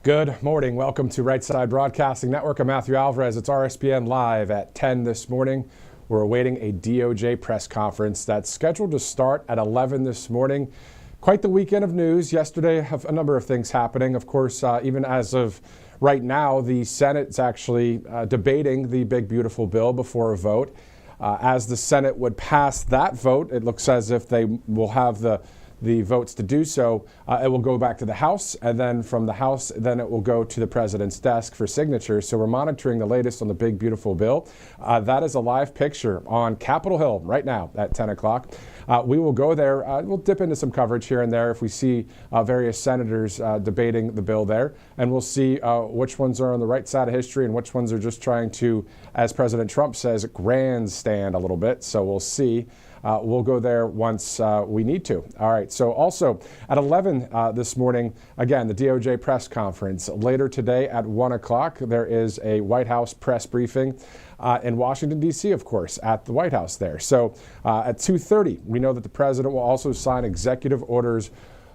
Good morning. Welcome to Right Side Broadcasting Network. I'm Matthew Alvarez. It's RSBN Live at 10 this morning. We're awaiting a DOJ press conference that's scheduled to start at 11 this morning. Quite the weekend of news. Yesterday, have a number of things happening. Of course, even as of right now, the Senate's actually debating the big, beautiful bill before a vote. As the Senate would pass that vote, it looks as if they will have the votes to do so. It will go back to the House, and then from the House, then it will go to the president's desk for signature. So we're monitoring the latest on the big, beautiful bill. That is a live picture on Capitol Hill right now at 10 o'clock. We will go there. We'll dip into some coverage here and there if we see various senators debating the bill there, and we'll see which ones are on the right side of history and which ones are just trying to, as President Trump says, grandstand a little bit. So we'll see. We'll go there once we need to. All right. So also at 11 this morning, again, the DOJ press conference. Later today at 1 o'clock, there is a White House press briefing in Washington, D.C., of course, at the White House there. So at 2:30, we know that the president will also sign executive orders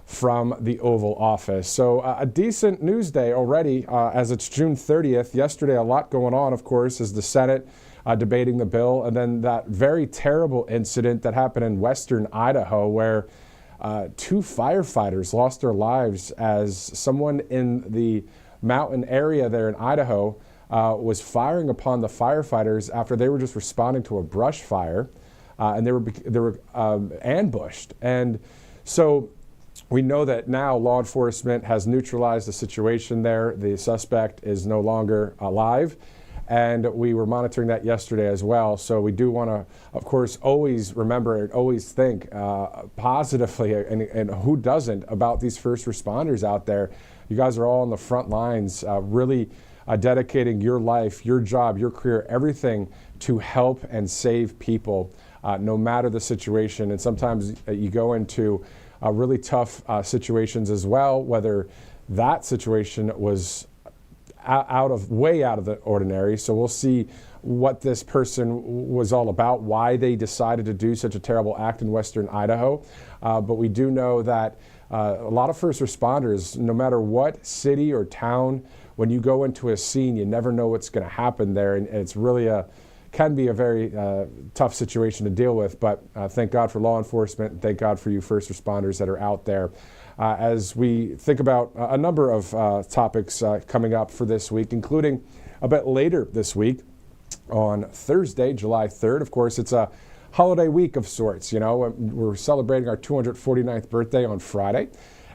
from the Oval Office. So a decent news day already as it's June 30th. Yesterday, a lot going on, of course, as the Senate debating the bill, and then that very terrible incident that happened in western Idaho where two firefighters lost their lives as someone in the mountain area there in Idaho was firing upon the firefighters after they were just responding to a brush fire, and they were ambushed. And so we know that now law enforcement has neutralized the situation there. The suspect is no longer alive. And we were monitoring that yesterday as well. So we do want to, of course, always remember and always think positively, and who doesn't, about these first responders out there. You guys are all on the front lines, really dedicating your life, your job, your career, everything to help and save people, no matter the situation. And sometimes you go into really tough situations as well, whether that situation was way out of the ordinary. So we'll see what this person was all about, why they decided to do such a terrible act in western Idaho. But we do know that a lot of first responders, no matter what city or town, when you go into a scene, you never know what's going to happen there. And it's really can be a very tough situation to deal with. But thank God for law enforcement. Thank God for you first responders that are out there. As we think about a number of topics coming up for this week, including a bit later this week on Thursday, July 3rd. Of course, it's a holiday week of sorts. You know, we're celebrating our 249th birthday on Friday.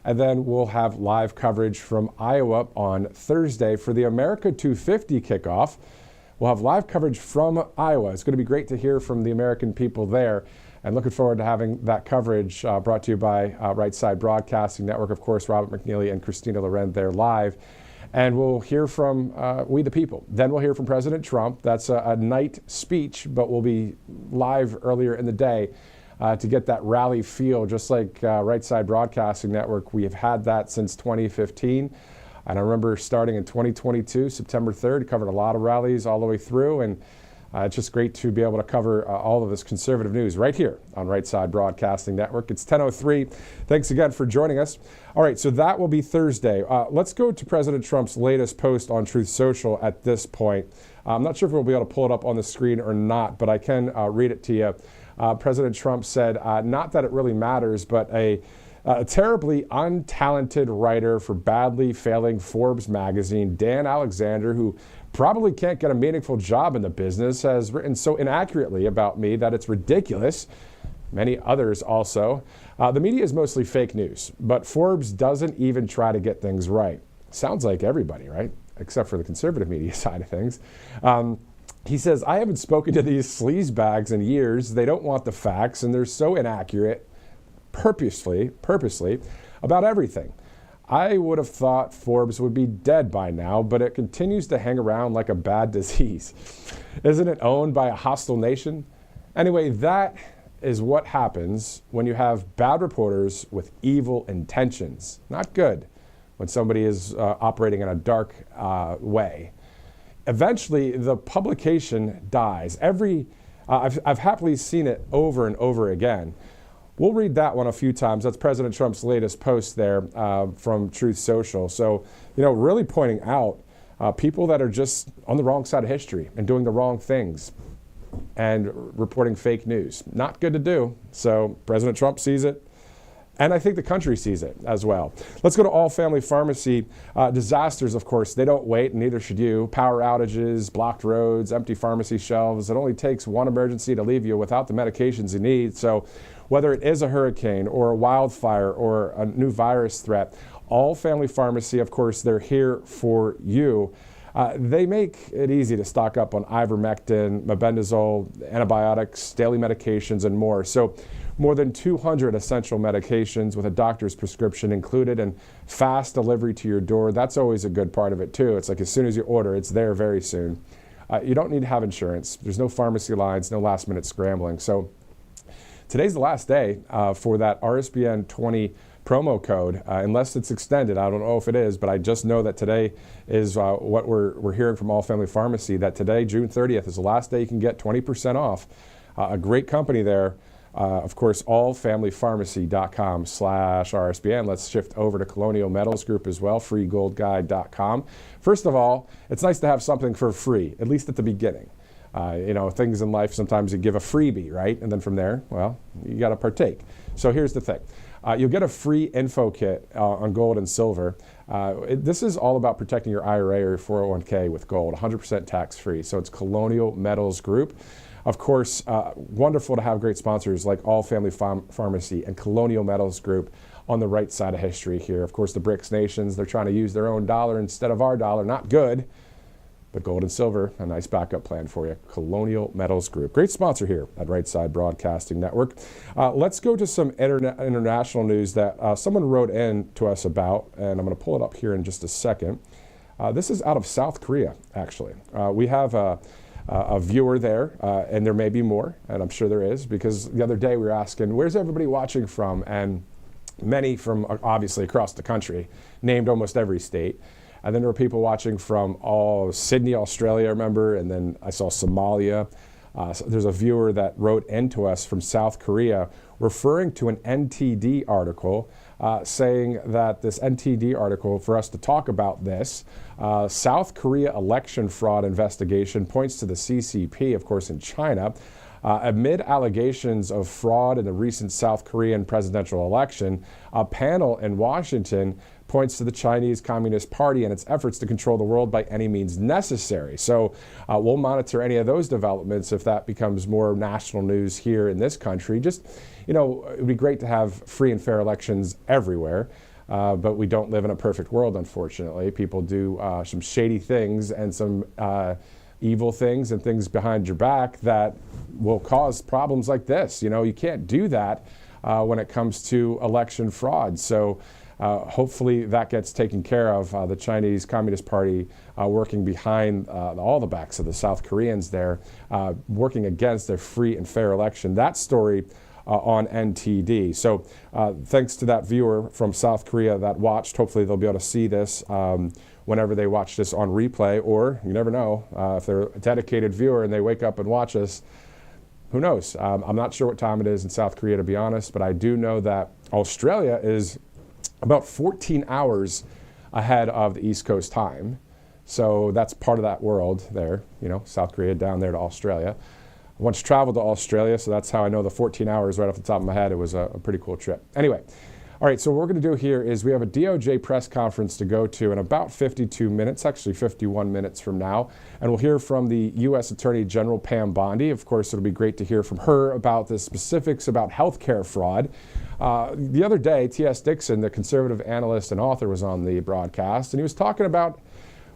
And then we'll have live coverage from Iowa on Thursday for the America 250 kickoff. We'll have live coverage from Iowa. It's going to be great to hear from the American people there. And looking forward to having that coverage brought to you by Right Side Broadcasting Network. Of course, Robert McNeely and Christina Loren there live. And we'll hear from we the people. Then we'll hear from President Trump. That's a night speech, but we'll be live earlier in the day to get that rally feel, just like Right Side Broadcasting Network. We have had that since 2015. And I remember starting in 2022, September 3rd, covered a lot of rallies all the way through. And it's just great to be able to cover all of this conservative news right here on Right Side Broadcasting Network. It's 10:03. Thanks again for joining us. All right, so that will be Thursday. Let's go to President Trump's latest post on Truth Social at this point. I'm not sure if we'll be able to pull it up on the screen or not, but I can read it to you. President Trump said, not that it really matters, but a terribly untalented writer for badly failing Forbes magazine, Dan Alexander, who probably can't get a meaningful job in the business, has written so inaccurately about me that it's ridiculous. Many others also. The media is mostly fake news, but Forbes doesn't even try to get things right. Sounds like everybody, right? Except for the conservative media side of things. He says, I haven't spoken to these sleazebags in years. They don't want the facts, and they're so inaccurate, purposely, about everything. I would have thought Forbes would be dead by now, but it continues to hang around like a bad disease. Isn't it owned by a hostile nation? Anyway, that is what happens when you have bad reporters with evil intentions. Not good when somebody is operating in a dark way. Eventually, the publication dies. I've happily seen it over and over again. We'll read that one a few times. That's President Trump's latest post there from Truth Social. So, really pointing out people that are just on the wrong side of history and doing the wrong things and reporting fake news. Not good to do. So President Trump sees it. And I think the country sees it as well. Let's go to All Family Pharmacy. Disasters, of course, they don't wait, and neither should you. Power outages, blocked roads, empty pharmacy shelves. It only takes one emergency to leave you without the medications you need. So whether it is a hurricane or a wildfire or a new virus threat, All Family Pharmacy, of course, they're here for you. They make it easy to stock up on ivermectin, mebendazole, antibiotics, daily medications, and more. So more than 200 essential medications with a doctor's prescription included and fast delivery to your door. That's always a good part of it, too. It's like as soon as you order, it's there very soon. You don't need to have insurance. There's no pharmacy lines, no last-minute scrambling. So today's the last day for that RSBN 20 promo code, unless it's extended. I don't know if it is, but I just know that today is what we're hearing from All Family Pharmacy, that today, June 30th, is the last day you can get 20% off. A great company there. Of course, allfamilypharmacy.com/RSBN. Let's shift over to Colonial Metals Group as well, freegoldguide.com. First of all, it's nice to have something for free, at least at the beginning. Things in life, sometimes you give a freebie, right? And then from there, well, you got to partake. So here's the thing. You'll get a free info kit on gold and silver. This is all about protecting your IRA or your 401k with gold, 100% tax-free. So it's Colonial Metals Group. Of course, wonderful to have great sponsors like All Family Pharmacy and Colonial Metals Group on the right side of history here. Of course, the BRICS nations, they're trying to use their own dollar instead of our dollar. Not good, but gold and silver, a nice backup plan for you. Colonial Metals Group. Great sponsor here at Right Side Broadcasting Network. Let's go to some international news that someone wrote in to us about, and I'm going to pull it up here in just a second. This is out of South Korea, actually. We have a viewer there, and there may be more, and I'm sure there is, because the other day we were asking, where's everybody watching from? And many from obviously across the country, named almost every state. And then there were people watching from Sydney, Australia, I remember, and then I saw Somalia. So there's a viewer that wrote into us from South Korea referring to an NTD article, saying that this NTD article, for us to talk about this, South Korea election fraud investigation points to the CCP, of course, in China. Amid allegations of fraud in the recent South Korean presidential election, a panel in Washington points to the Chinese Communist Party and its efforts to control the world by any means necessary. So we'll monitor any of those developments if that becomes more national news here in this country. Just, it would be great to have free and fair elections everywhere. But we don't live in a perfect world, unfortunately. People do some shady things and some evil things and things behind your back that will cause problems like this. You can't do that when it comes to election fraud. So hopefully that gets taken care of. The Chinese Communist Party working behind all the backs of the South Koreans there, working against a free and fair election. That story on NTD. So thanks to that viewer from South Korea that watched. Hopefully they'll be able to see this whenever they watch this on replay, or you never know, if they're a dedicated viewer and they wake up and watch us, who knows? I'm not sure what time it is in South Korea, to be honest, but I do know that Australia is about 14 hours ahead of the East Coast time. So that's part of that world there, South Korea down there to Australia. I once traveled to Australia, so that's how I know the 14 hours right off the top of my head. It was a pretty cool trip. Anyway, all right, so what we're going to do here is we have a DOJ press conference to go to in about 52 minutes, actually 51 minutes from now, and we'll hear from the U.S. Attorney General Pam Bondi. Of course, it'll be great to hear from her about the specifics about healthcare fraud. The other day, T.S. Dixon, the conservative analyst and author, was on the broadcast, and he was talking about,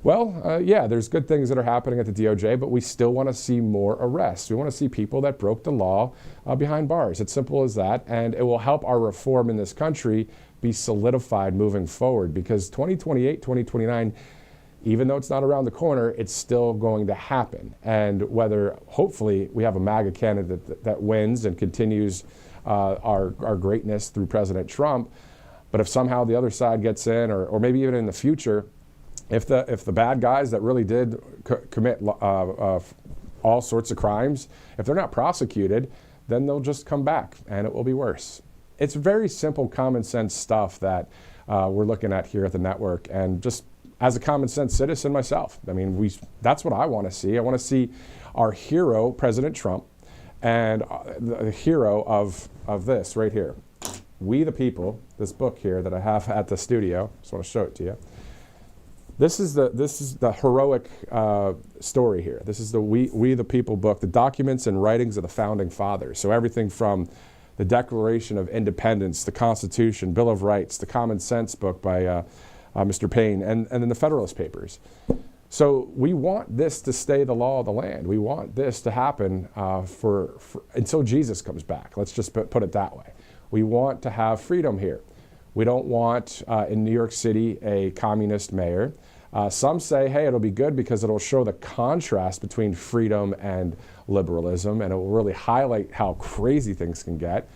there's good things that are happening at the DOJ, but we still want to see more arrests. We want to see people that broke the law behind bars. It's simple as that, and it will help our reform in this country be solidified moving forward, because 2028, 2029, even though it's not around the corner, it's still going to happen. And whether, hopefully, we have a MAGA candidate that wins and continues our greatness through President Trump, but if somehow the other side gets in, or maybe even in the future, if the bad guys that really did commit all sorts of crimes, if they're not prosecuted, then they'll just come back and it will be worse. it's very simple, common sense stuff that we're looking at here at the network. And just as a common sense citizen myself, I mean, that's what I want to see. I want to see our hero, President Trump, and the hero of this right here, We the People, this book here that I have at the studio. Just want to show it to you. This is the heroic story here. This is the We the People book, the documents and writings of the founding fathers. So everything from the Declaration of Independence, the Constitution, Bill of Rights, the Common Sense book by Mr. Payne, and then the Federalist Papers. So we want this to stay the law of the land. We want this to happen for until Jesus comes back. Let's just put it that way. We want to have freedom here. We don't want in New York City a communist mayor. Some say, hey, it'll be good because it'll show the contrast between freedom and liberalism, and it will really highlight how crazy things can get.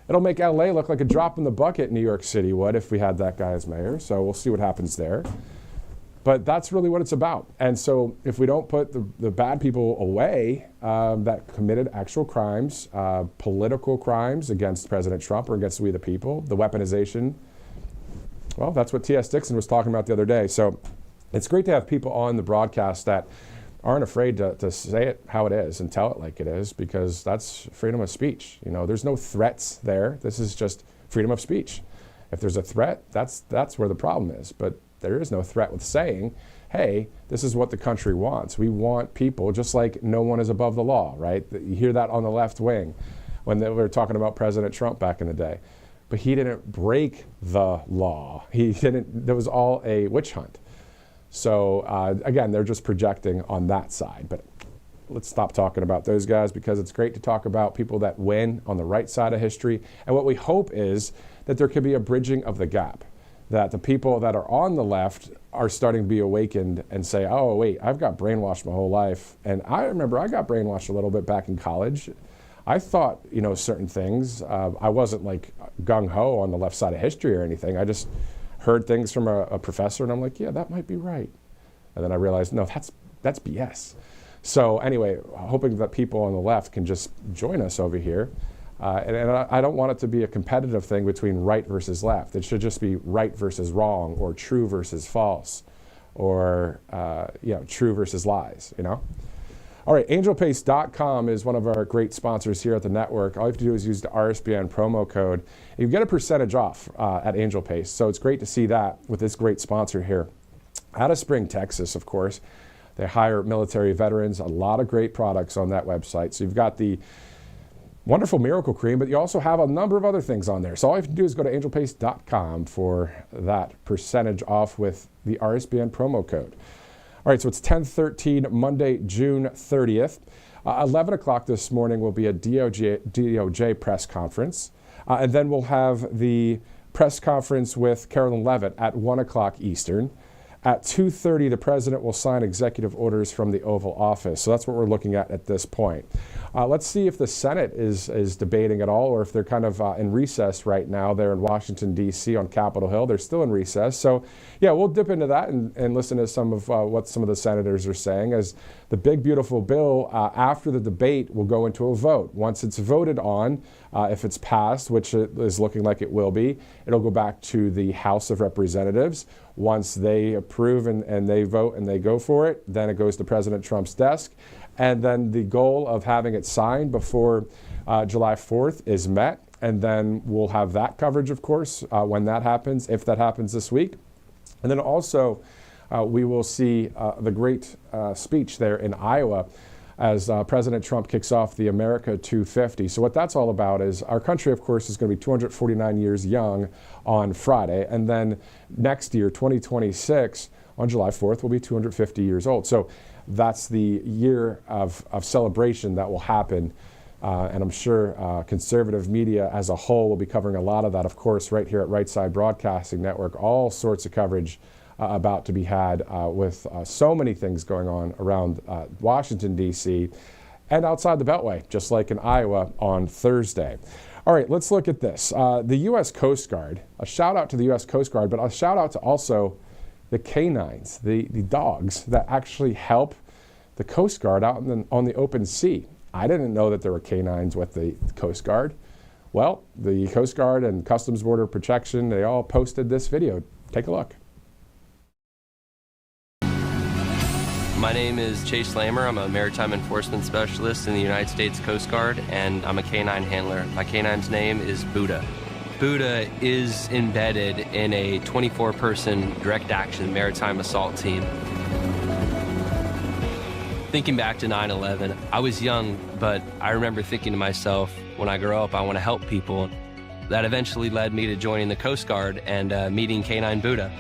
It'll make LA look like a drop in the bucket New York City would if we had that guy as mayor. So we'll see what happens there. But that's really what it's about. And so if we don't put the bad people away that committed actual crimes, political crimes against President Trump or against we the people, the weaponization, well, that's what T.S. Dixon was talking about the other day. So it's great to have people on the broadcast that aren't afraid to say it how it is and tell it like it is, because that's freedom of speech. You know, there's no threats there. This is just freedom of speech. If there's a threat, that's where the problem is. But there is no threat with saying, hey, this is what the country wants. We want people, just like no one is above the law, right? You hear that on the left wing when they were talking about President Trump back in the day. But he didn't break the law. There was all a witch hunt. So again, they're just projecting on that side. But let's stop talking about those guys, because it's great to talk about people that win on the right side of history. And what we hope is that there could be a bridging of the gap, that the people that are on the left are starting to be awakened and say, oh, wait, I've got brainwashed my whole life. And I remember I got brainwashed a little bit back in college. I thought, certain things. I wasn't like gung-ho on the left side of history or anything. I just heard things from a professor, and I'm like, yeah, that might be right. And then I realized, no, that's BS. So anyway, hoping that people on the left can just join us over here. And I don't want it to be a competitive thing between right versus left. It should just be right versus wrong, or true versus false, or true versus lies, All right, angelpace.com is one of our great sponsors here at the network. All you have to do is use the RSBN promo code. You get a percentage off at AngelPace. So it's great to see that with this great sponsor here. Out of Spring, Texas, of course. They hire military veterans, a lot of great products on that website. So you've got the wonderful Miracle Cream, but you also have a number of other things on there. So all you have to do is go to angelpace.com for that percentage off with the RSBN promo code. All right, so it's 10/13, Monday, June 30th. 11 o'clock this morning will be a DOJ press conference. And then we'll have the press conference with Carolyn Leavitt at 1 o'clock Eastern. At 2:30, the president will sign executive orders from the Oval Office. So that's what we're looking at this point. Let's see if the Senate is debating at all, or if they're kind of in recess right now. They're in Washington, D.C. on Capitol Hill. They're still in recess. So, yeah, we'll dip into that and listen to some of what some of the senators are saying, as the big, beautiful bill after the debate will go into a vote. Once it's voted on, if it's passed, which it is looking like it will be, it'll go back to the House of Representatives. Once they approve and they vote and they go for it, then it goes to President Trump's desk. And then the goal of having it signed before July 4th is met. And then we'll have that coverage, of course, when that happens, if that happens this week. And then also we will see the great speech there in Iowa as President Trump kicks off the America 250. So what that's all about is our country, of course, is going to be 249 years young on Friday. And then next year, 2026, on July 4th, will be 250 years old. So that's the year of celebration that will happen. And I'm sure conservative media as a whole will be covering a lot of that, of course, right here at Right Side Broadcasting Network. All sorts of coverage about to be had with so many things going on around Washington, D.C. and outside the Beltway, just like in Iowa on Thursday. All right, let's look at this. The U.S. Coast Guard, a shout out to the U.S. Coast Guard, but a shout out to also the canines, the dogs that actually help the Coast Guard out on the open sea. I didn't know that there were canines with the Coast Guard. Well, the Coast Guard and Customs Border Protection, they all posted this video. Take a look. My name is Chase Lammer. I'm a maritime enforcement specialist in the United States Coast Guard, and I'm a canine handler. My canine's name is Buddha. Buddha is embedded in a 24-person direct action maritime assault team. Thinking back to 9/11, I was young, but I remember thinking to myself, when I grow up, I want to help people. That eventually led me to joining the Coast Guard and meeting Canine Buddha.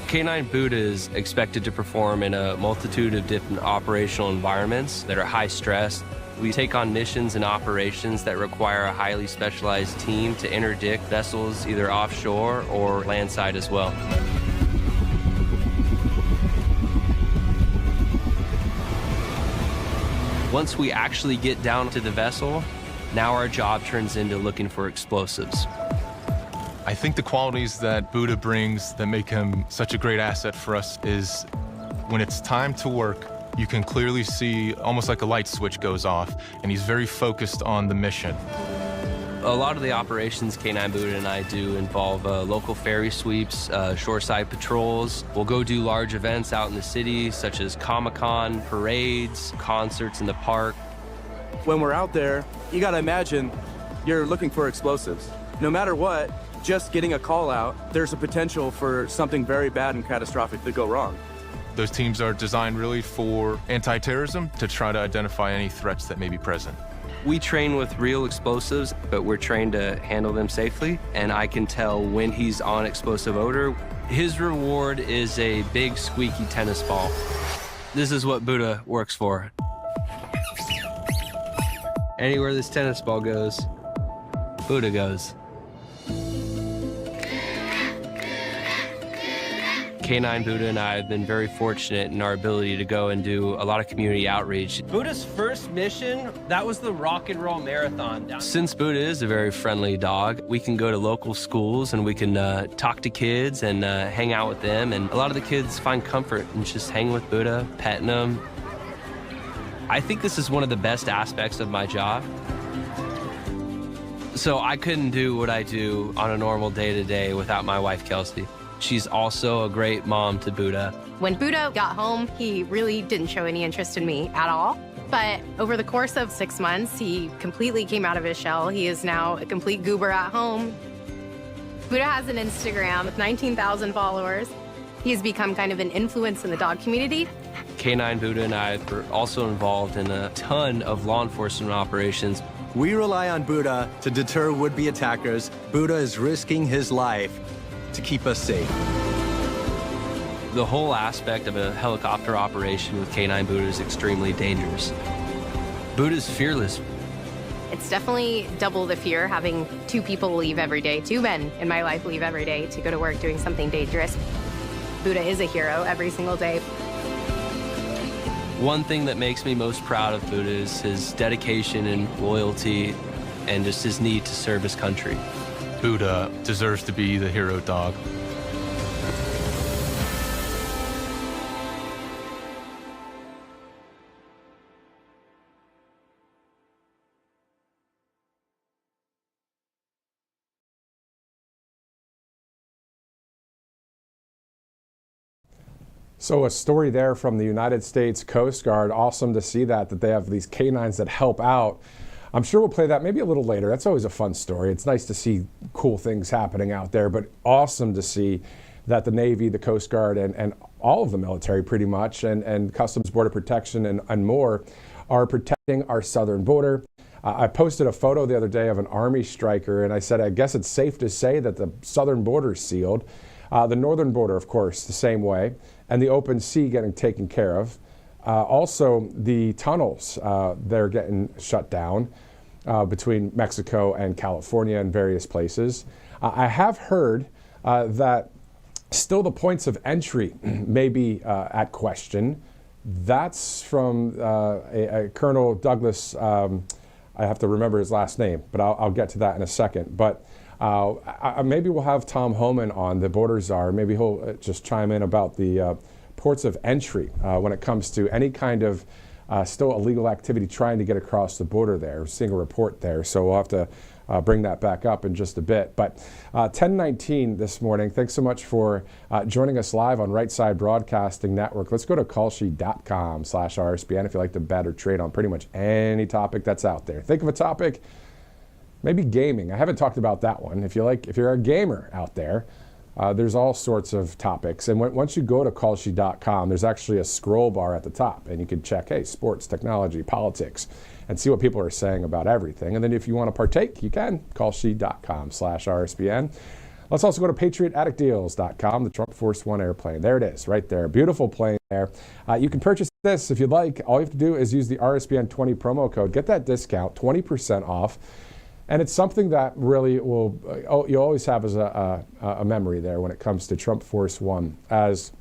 Canine Buddha is expected to perform in a multitude of different operational environments that are high stress. We take on missions and operations that require a highly specialized team to interdict vessels either offshore or landside as well. Once we actually get down to the vessel, now our job turns into looking for explosives. I think the qualities that Buddha brings that make him such a great asset for us is when it's time to work, you can clearly see almost like a light switch goes off, and he's very focused on the mission. A lot of the operations Canine Buddha and I do involve local ferry sweeps, shoreside patrols. We'll go do large events out in the city, such as Comic-Con, parades, concerts in the park. When we're out there, you gotta imagine you're looking for explosives. No matter what, just getting a call out, there's a potential for something very bad and catastrophic to go wrong. Those teams are designed really for anti-terrorism to try to identify any threats that may be present. We train with real explosives, but we're trained to handle them safely, and I can tell when he's on explosive odor. His reward is a big squeaky tennis ball. This is what Buddha works for. Anywhere this tennis ball goes, Buddha goes. Canine Buddha and I have been very fortunate in our ability to go and do a lot of community outreach. Buddha's first mission, that was the rock and roll marathon. Since Buddha is a very friendly dog, we can go to local schools and we can talk to kids and hang out with them. And a lot of the kids find comfort in just hanging with Buddha, petting him. I think this is one of the best aspects of my job. So I couldn't do what I do on a normal day-to-day without my wife, Kelsey. She's also a great mom to Buddha. When Buddha got home, he really didn't show any interest in me at all. But over the course of 6 months, he completely came out of his shell. He is now a complete goober at home. Buddha has an Instagram with 19,000 followers. He's become kind of an influence in the dog community. Canine Buddha and I were also involved in a ton of law enforcement operations. We rely on Buddha to deter would-be attackers. Buddha is risking his life to keep us safe. The whole aspect of a helicopter operation with Canine Buddha is extremely dangerous. Buddha's fearless. It's definitely double the fear having two people leave every day, two men in my life leave every day to go to work doing something dangerous. Buddha is a hero every single day. One thing that makes me most proud of Buddha is his dedication and loyalty and just his need to serve his country. Buddha deserves to be the hero dog. So a story there from the United States Coast Guard. Awesome to see that they have these canines that help out. I'm sure we'll play that maybe a little later. That's always a fun story. It's nice to see cool things happening out there, but awesome to see that the Navy, the Coast Guard, and all of the military pretty much, and Customs Border Protection and more are protecting our southern border. I posted a photo the other day of an Army striker, and I said, I guess it's safe to say that the southern border is sealed. The northern border, of course, the same way, and the open sea getting taken care of. Also, the tunnels, they're getting shut down between Mexico and California and various places. I have heard that still the points of entry may be at question. That's from a Colonel Douglas, I have to remember his last name, but I'll get to that in a second. But maybe we'll have Tom Homan on, the border czar. Maybe he'll just chime in about the ports of entry when it comes to any kind of still illegal activity trying to get across the border there. We're seeing a report there, so we'll have to bring that back up in just a bit. But 10:19 this morning. Thanks so much for joining us live on Right Side Broadcasting Network. Let's go to callsheet.com/RSBN if you like to bet or trade on pretty much any topic that's out there. Think of a topic, maybe gaming. I haven't talked about that one. If you're a gamer out there, there's all sorts of topics. And once you go to callsheet.com, there's actually a scroll bar at the top, and you can check, hey, sports, technology, politics, and see what people are saying about everything. And then if you want to partake, you can. Callsheet.com/RSBN. Let's also go to PatriotAddictDeals.com, the Trump Force One airplane. There it is, right there. Beautiful plane there. You can purchase this if you'd like. All you have to do is use the RSBN20 promo code. Get that discount, 20% off. And it's something that really will, you always have as a memory there when it comes to Trump Force One as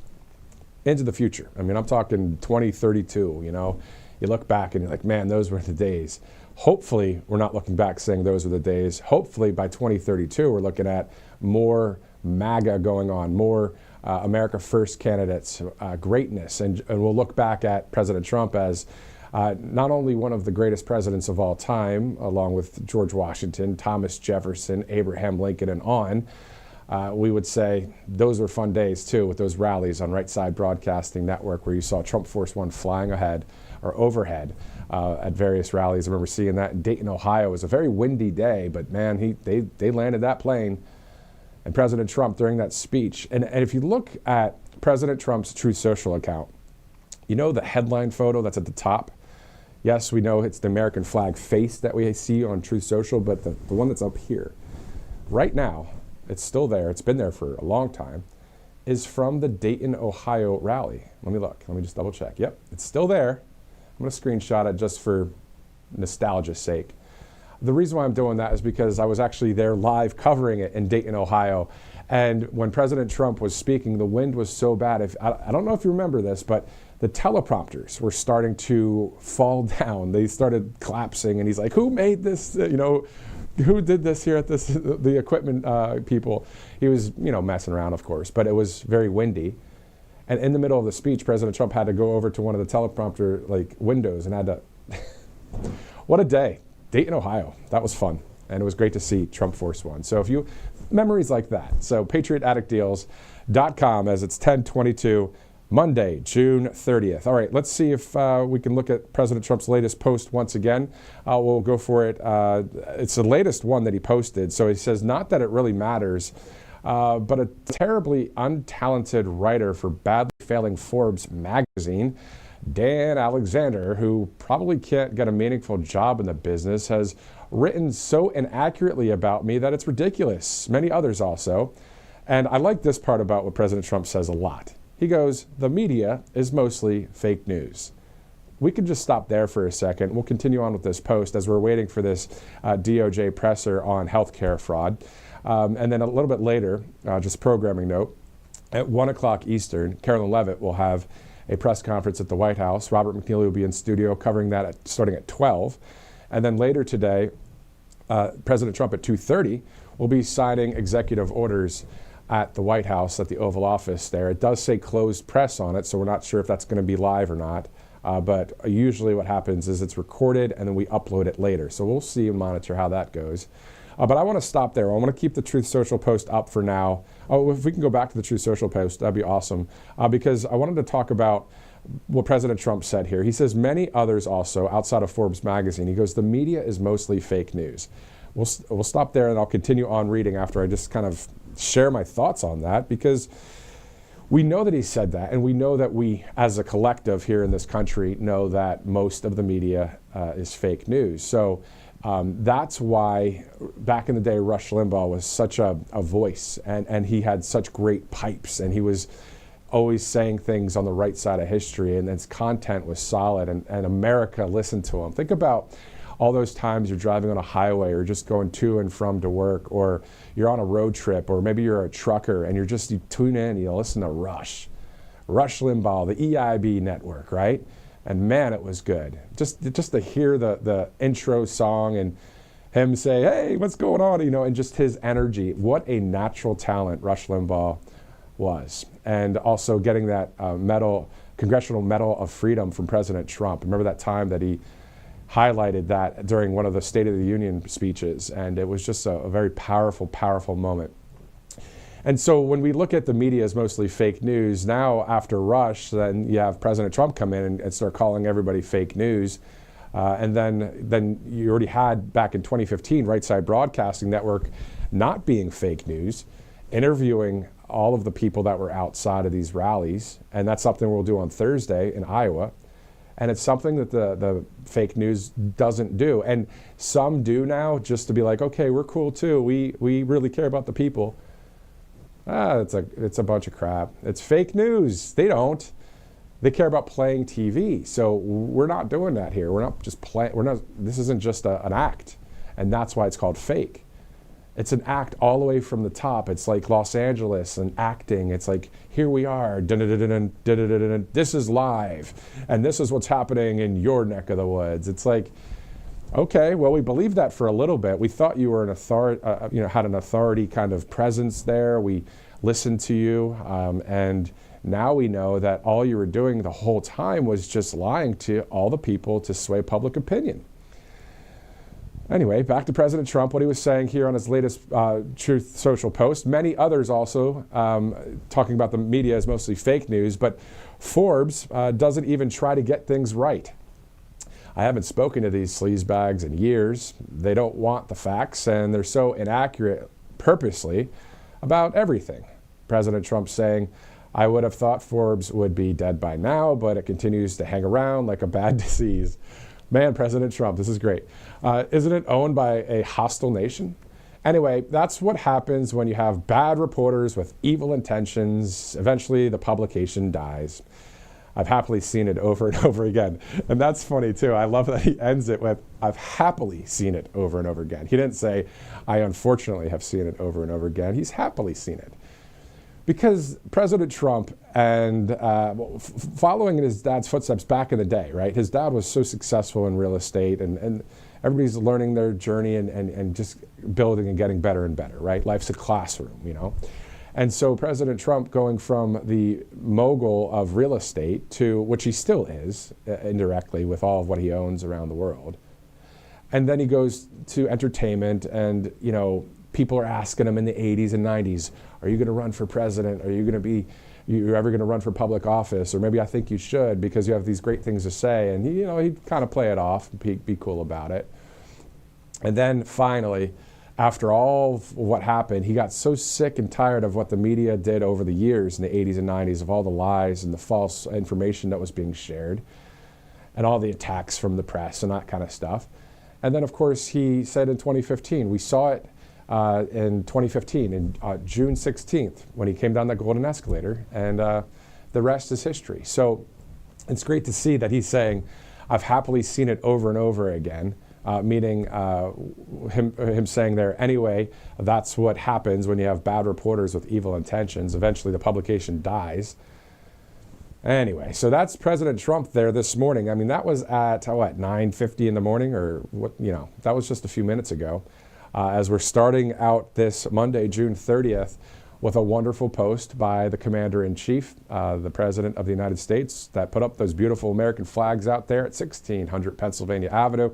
into the future. I mean, I'm talking 2032, you know. You look back and you're like, man, those were the days. Hopefully, we're not looking back saying those were the days. Hopefully, by 2032, we're looking at more MAGA going on, more America First candidates, greatness. And we'll look back at President Trump as not only one of the greatest presidents of all time, along with George Washington, Thomas Jefferson, Abraham Lincoln, and on. We would say those were fun days, too, with those rallies on Right Side Broadcasting Network where you saw Trump Force One flying ahead or overhead at various rallies. I remember seeing that in Dayton, Ohio. It was a very windy day, but, man, they landed that plane. And President Trump, during that speech, and if you look at President Trump's Truth Social account, you know the headline photo that's at the top? Yes, we know it's the American flag face that we see on Truth Social, but the one that's up here, right now, it's still there, it's been there for a long time, is from the Dayton, Ohio rally. Let me look, let me just double check. Yep, it's still there. I'm gonna screenshot it just for nostalgia's sake. The reason why I'm doing that is because I was actually there live covering it in Dayton, Ohio. And when President Trump was speaking, the wind was so bad. I don't know if you remember this, but the teleprompters were starting to fall down. They started collapsing, and he's like, who made this, who did this here at the equipment people? He was, messing around, of course, but it was very windy. And in the middle of the speech, President Trump had to go over to one of the teleprompter windows and had to, what a day. Dayton, Ohio, that was fun. And it was great to see Trump Force One. So memories like that. So PatriotAddictDeals.com as it's 10/22, Monday, June 30th. All right, let's see if we can look at President Trump's latest post once again. We'll go for it. It's the latest one that he posted. So he says, not that it really matters, but a terribly untalented writer for badly failing Forbes magazine, Dan Alexander, who probably can't get a meaningful job in the business, has written so inaccurately about me that it's ridiculous. Many others also. And I like this part about what President Trump says a lot. He goes, the media is mostly fake news. We can just stop there for a second. We'll continue on with this post as we're waiting for this DOJ presser on healthcare fraud. And then a little bit later, just programming note, at 1 o'clock Eastern, Carolyn Leavitt will have a press conference at the White House. Robert McNeely will be in studio covering that starting at 12. And then later today, President Trump at 2:30 will be signing executive orders at the White House, at the Oval Office there. It does say closed press on it, so we're not sure if that's going to be live or not. But usually what happens is it's recorded and then we upload it later. So we'll see and monitor how that goes. But I want to stop there. I want to keep the Truth Social post up for now. Oh, if we can go back to the Truth Social post, that'd be awesome. Because I wanted to talk about what President Trump said here. He says many others also outside of Forbes magazine. He goes, the media is mostly fake news. We'll stop there and I'll continue on reading after I just kind of share my thoughts on that, because we know that he said that, and we know that we as a collective here in this country know that most of the media is fake news. So that's why back in the day Rush Limbaugh was such a voice, and he had such great pipes, and he was always saying things on the right side of history, and his content was solid, and America listened to him. Think about all those times you're driving on a highway or just going to and from to work, or you're on a road trip, or maybe you're a trucker and you tune in, you listen to Rush Limbaugh, the EIB network, right? And man, it was good. Just to hear the intro song and him say, hey, what's going on? And just his energy. What a natural talent Rush Limbaugh was. And also getting that Congressional Medal of Freedom from President Trump. Remember that time that he highlighted that during one of the State of the Union speeches, and it was just a very powerful, powerful moment. And so when we look at the media as mostly fake news, now after Rush, then you have President Trump come in and start calling everybody fake news. And then you already had, back in 2015, Right Side Broadcasting Network not being fake news, interviewing all of the people that were outside of these rallies. And that's something we'll do on Thursday in Iowa. And it's something that the fake news doesn't do. And some do now, just to be like, okay, we're cool too. We really care about the people. It's a bunch of crap. It's fake news. They don't. They care about playing TV. So we're not doing that here. We're not just playing. This isn't just an act. And that's why it's called fake. It's an act all the way from the top. It's like Los Angeles and acting. It's like, here we are. This is live. And this is what's happening in your neck of the woods. It's like, okay, well, we believed that for a little bit. We thought you were an authority, had an authority kind of presence there. We listened to you, and now we know that all you were doing the whole time was just lying to all the people to sway public opinion. Anyway, back to President Trump, what he was saying here on his latest Truth Social post. Many others also talking about the media as mostly fake news, but Forbes doesn't even try to get things right. I haven't spoken to these sleazebags in years. They don't want the facts, and they're so inaccurate purposely about everything. President Trump saying, I would have thought Forbes would be dead by now, but it continues to hang around like a bad disease. Man, President Trump, this is great. Isn't it owned by a hostile nation? Anyway, that's what happens when you have bad reporters with evil intentions. Eventually, the publication dies. I've happily seen it over and over again. And that's funny too. I love that he ends it with, I've happily seen it over and over again. He didn't say, I unfortunately have seen it over and over again. He's happily seen it. Because President Trump, and following in his dad's footsteps back in the day, right? His dad was so successful in real estate, and everybody's learning their journey and just building and getting better and better, right? Life's a classroom, you know? And so President Trump going from the mogul of real estate to, which he still is, indirectly with all of what he owns around the world. And then he goes to entertainment, and, you know, people are asking him in the 80s and 90s, are you going to run for president? Are you going to be, you're ever going to run for public office? Or maybe I think you should because you have these great things to say. And he, you know, he'd kind of play it off, be cool about it. And then finally, after all of what happened, he got so sick and tired of what the media did over the years in the 80s and 90s, of all the lies and the false information that was being shared, and all the attacks from the press and that kind of stuff. And then, of course, he said in 2015, we saw it in 2015, in June 16th, when he came down that golden escalator, and the rest is history. So it's great to see that he's saying, I've happily seen it over and over again, meaning him saying there, anyway, that's what happens when you have bad reporters with evil intentions. Eventually the publication dies. Anyway, so that's President Trump there this morning. I mean, that was at, what, 9:50 in the morning, or what, you know, that was just a few minutes ago. As we're starting out this Monday, June 30th, with a wonderful post by the Commander-in-Chief, the President of the United States, that put up those beautiful American flags out there at 1600 Pennsylvania Avenue.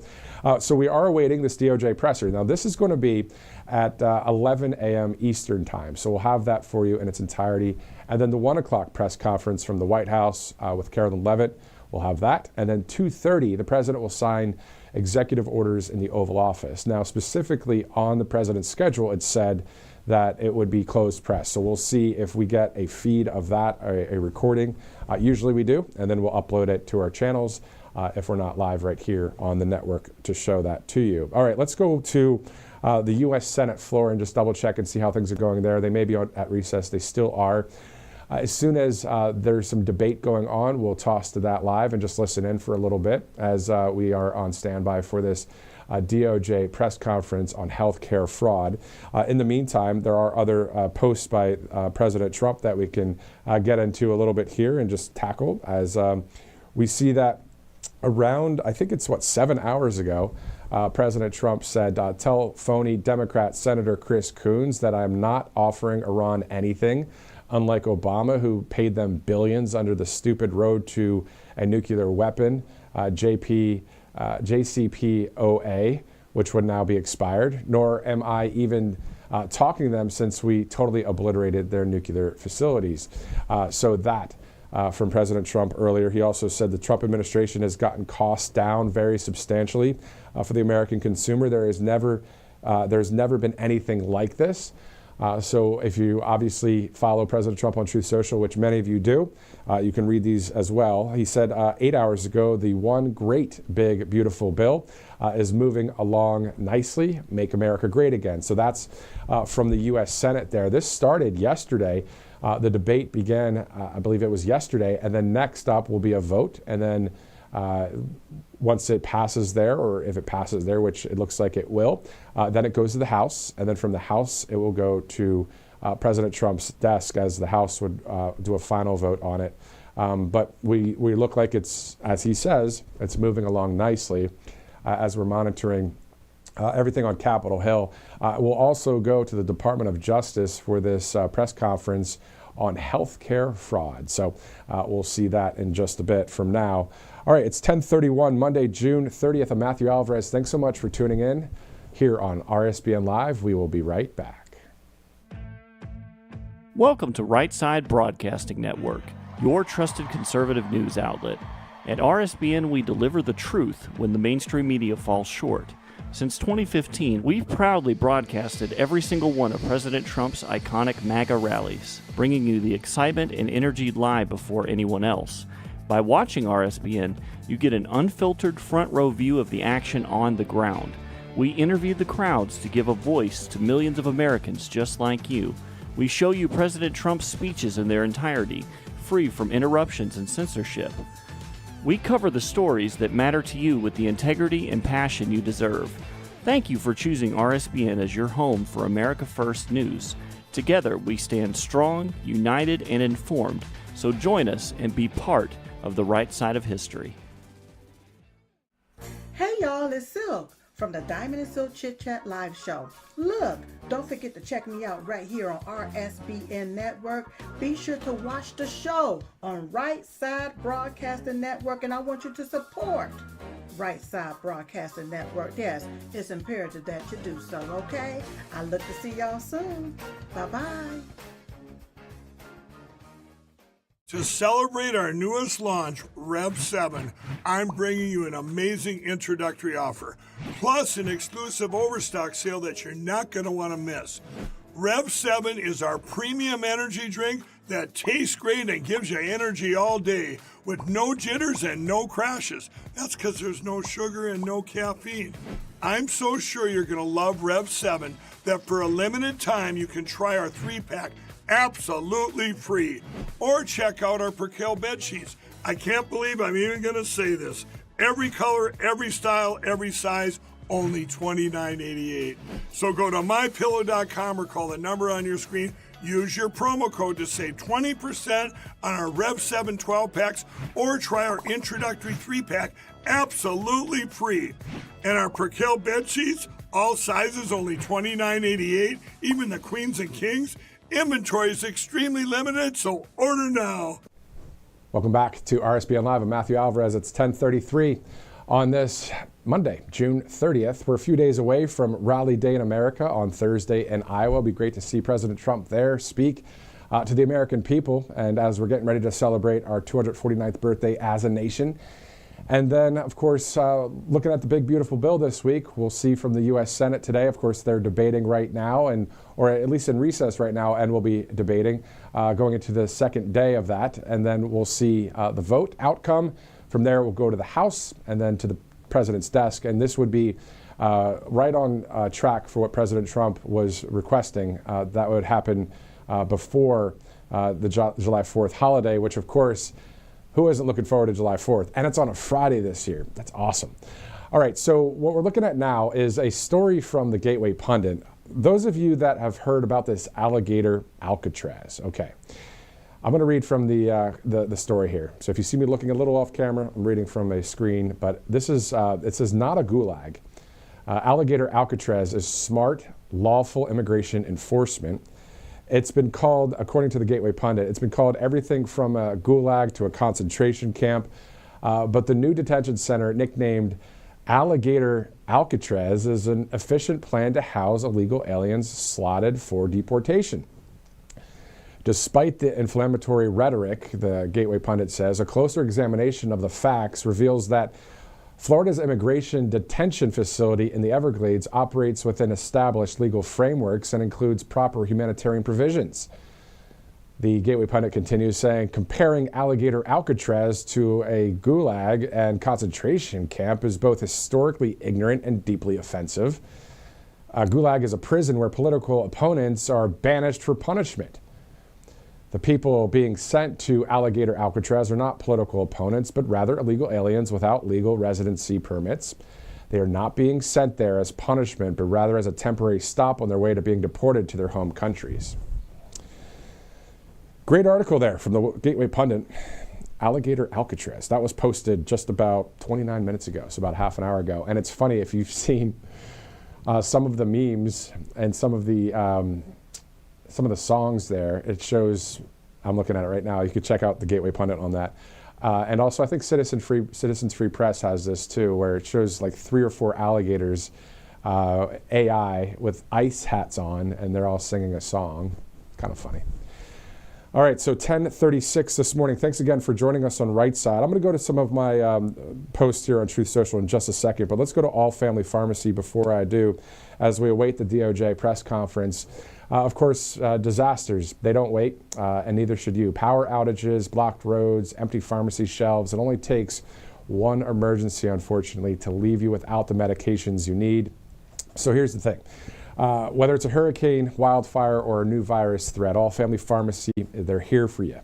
So we are awaiting this DOJ presser. Now, this is going to be at 11 a.m. Eastern time, so we'll have that for you in its entirety. And then the 1 o'clock press conference from the White House with Carolyn Leavitt, we'll have that. And then 2:30, the President will sign executive orders in the Oval Office. Now, specifically on the President's schedule, it said that it would be closed press. So we'll see if we get a feed of that, a recording. Usually we do, and then we'll upload it to our channels if we're not live right here on the network to show that to you. All right, let's go to the U.S. Senate floor and just double check and see how things are going there. They may be at recess. They still are. As soon as there's some debate going on, we'll toss to that live and just listen in for a little bit as we are on standby for this DOJ press conference on healthcare fraud. In the meantime, there are other posts by President Trump that we can get into a little bit here and just tackle, as we see that around, I think it's 7 hours ago, President Trump said, tell phony Democrat Senator Chris Coons that I'm not offering Iran anything, unlike Obama, who paid them billions under the stupid road to a nuclear weapon. JP JCPOA, which would now be expired, nor am I even talking to them since we totally obliterated their nuclear facilities. From President Trump earlier. He also said the Trump administration has gotten costs down very substantially for the American consumer. There's never been anything like this. So if you obviously follow President Trump on Truth Social, which many of you do, you can read these as well. He said 8 hours ago, the one great, big, beautiful bill is moving along nicely, Make America Great Again. So that's from the U.S. Senate there. This started yesterday. The debate began, I believe it was yesterday, and then next up will be a vote. And then once it passes there, or if it passes there, which it looks like it will, then it goes to the House. And then from the House, it will go to President Trump's desk as the House would do a final vote on it. But we look like it's, as he says, it's moving along nicely as we're monitoring everything on Capitol Hill. We'll also go to the Department of Justice for this press conference on healthcare fraud. So we'll see that in just a bit from now. All right, it's 10:31, Monday, June 30th. I'm Matthew Alvarez. Thanks so much for tuning in here on RSBN Live. We will be right back. Welcome to Right Side Broadcasting Network, your trusted conservative news outlet. At RSBN, we deliver the truth when the mainstream media falls short. Since 2015, we've proudly broadcasted every single one of President Trump's iconic MAGA rallies, bringing you the excitement and energy live before anyone else. By watching RSBN, you get an unfiltered front row view of the action on the ground. We interview the crowds to give a voice to millions of Americans just like you. We show you President Trump's speeches in their entirety, free from interruptions and censorship. We cover the stories that matter to you with the integrity and passion you deserve. Thank you for choosing RSBN as your home for America First News. Together, we stand strong, united, and informed. So join us and be part of the right side of history. Hey y'all, it's Silk from the Diamond and Silk Chit Chat Live Show. Look, don't forget to check me out right here on RSBN Network. Be sure to watch the show on Right Side Broadcasting Network, and I want you to support Right Side Broadcasting Network. Yes, it's imperative that you do so, okay? I look to see y'all soon. Bye-bye. To celebrate our newest launch, Rev 7, I'm bringing you an amazing introductory offer, plus an exclusive overstock sale that you're not going to want to miss. Rev 7 is our premium energy drink that tastes great and gives you energy all day with no jitters and no crashes. That's because there's no sugar and no caffeine. I'm so sure you're going to love Rev 7 that for a limited time you can try our 3-pack absolutely free. Or check out our Percale bed sheets. I can't believe I'm even going to say this. Every color, every style, every size, only $29.88. So go to mypillow.com or call the number on your screen. Use your promo code to save 20% on our Rev 7 12-packs or try our introductory 3-pack absolutely free. And our Percale bed sheets, all sizes, only $29.88, even the queens and kings. Inventory is extremely limited, so order now. Welcome back to RSBN Live. I'm Matthew Alvarez. It's 10:33 on this Monday, June 30th. We're a few days away from Rally Day in America on Thursday in Iowa. It'll be great to see President Trump there speak to the American people. And as we're getting ready to celebrate our 249th birthday as a nation. And then, of course, looking at the big, beautiful bill this week, we'll see from the U.S. Senate today. Of course, they're debating right now, or at least in recess right now, and we'll be debating going into the second day of that. And then we'll see the vote outcome. From there, we'll go to the House and then to the president's desk. And this would be right on track for what President Trump was requesting. That would happen before the July 4th holiday, which, of course, who isn't looking forward to July 4th? And it's on a Friday this year. That's awesome. All right, so what we're looking at now is a story from the Gateway Pundit. Those of you that have heard about this alligator Alcatraz, okay. I'm going to read from the story here. So if you see me looking a little off camera, I'm reading from a screen, but this is, it says not a gulag. Alligator Alcatraz is smart, lawful immigration enforcement. It's been called, according to the Gateway Pundit, it's been called everything from a gulag to a concentration camp. But the new detention center, nicknamed Alligator Alcatraz is an efficient plan to house illegal aliens slotted for deportation. Despite the inflammatory rhetoric, the Gateway pundit says, a closer examination of the facts reveals that Florida's immigration detention facility in the Everglades operates within established legal frameworks and includes proper humanitarian provisions. The Gateway pundit continues saying, comparing Alligator Alcatraz to a gulag and concentration camp is both historically ignorant and deeply offensive. A gulag is a prison where political opponents are banished for punishment. The people being sent to Alligator Alcatraz are not political opponents, but rather illegal aliens without legal residency permits. They are not being sent there as punishment, but rather as a temporary stop on their way to being deported to their home countries. Great article there from the Gateway pundit. Alligator Alcatraz. That was posted just about 29 minutes ago, so about half an hour ago. And it's funny, if you've seen some of the memes and some of the songs there, it shows, I'm looking at it right now, you could check out the Gateway pundit on that. And also, I think Citizens Free Press has this too, where it shows like 3 or 4 alligators, AI, with ice hats on, and they're all singing a song. Kind of funny. All right, so 10:36 this morning. Thanks again for joining us on Right Side. I'm going to go to some of my posts here on Truth Social in just a second, but let's go to All Family Pharmacy before I do, as we await the DOJ press conference. Of course, disasters, they don't wait, and neither should you. Power outages, blocked roads, empty pharmacy shelves. It only takes one emergency, unfortunately, to leave you without the medications you need. So here's the thing. Whether it's a hurricane, wildfire, or a new virus threat, All Family Pharmacy, they're here for you.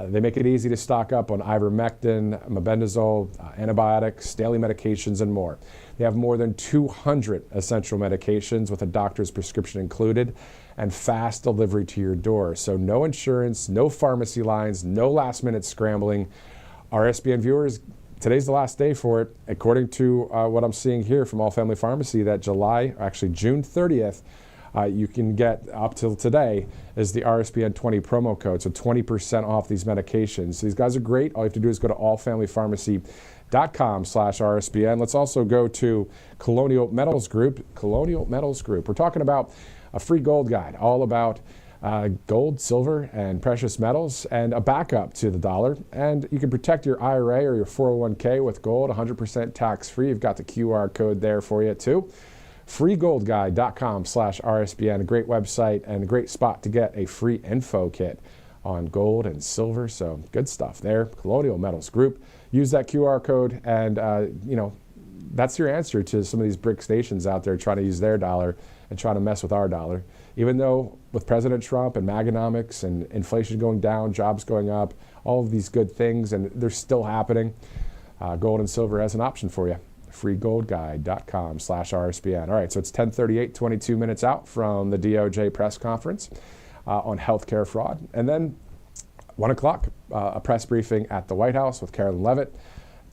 They make it easy to stock up on ivermectin, mebendazole, antibiotics, daily medications, and more. They have more than 200 essential medications with a doctor's prescription included and fast delivery to your door. So no insurance, no pharmacy lines, no last-minute scrambling. RSBN viewers, today's the last day for it. According to what I'm seeing here from All Family Pharmacy, that June 30th, you can get up till today is the RSBN 20 promo code, so 20% off these medications. These guys are great. All you have to do is go to allfamilypharmacy.com/RSBN. Let's also go to Colonial Metals Group. Colonial Metals Group. We're talking about a free gold guide, all about gold, silver, and precious metals, and a backup to the dollar. And you can protect your IRA or your 401k with gold, 100% tax-free. You've got the QR code there for you, too. freegoldguide.com/RSBN, a great website and a great spot to get a free info kit on gold and silver. So good stuff there. Colonial Metals Group. Use that QR code, and that's your answer to some of these brick stations out there trying to use their dollar and trying to mess with our dollar. Even though with President Trump and Maganomics and inflation going down, jobs going up, all of these good things, and they're still happening, gold and silver has an option for you. freegoldguide.com/RSBN. All right, so it's 10:38, 22 minutes out from the DOJ press conference on healthcare fraud. And then 1 o'clock, a press briefing at the White House with Carolyn Leavitt.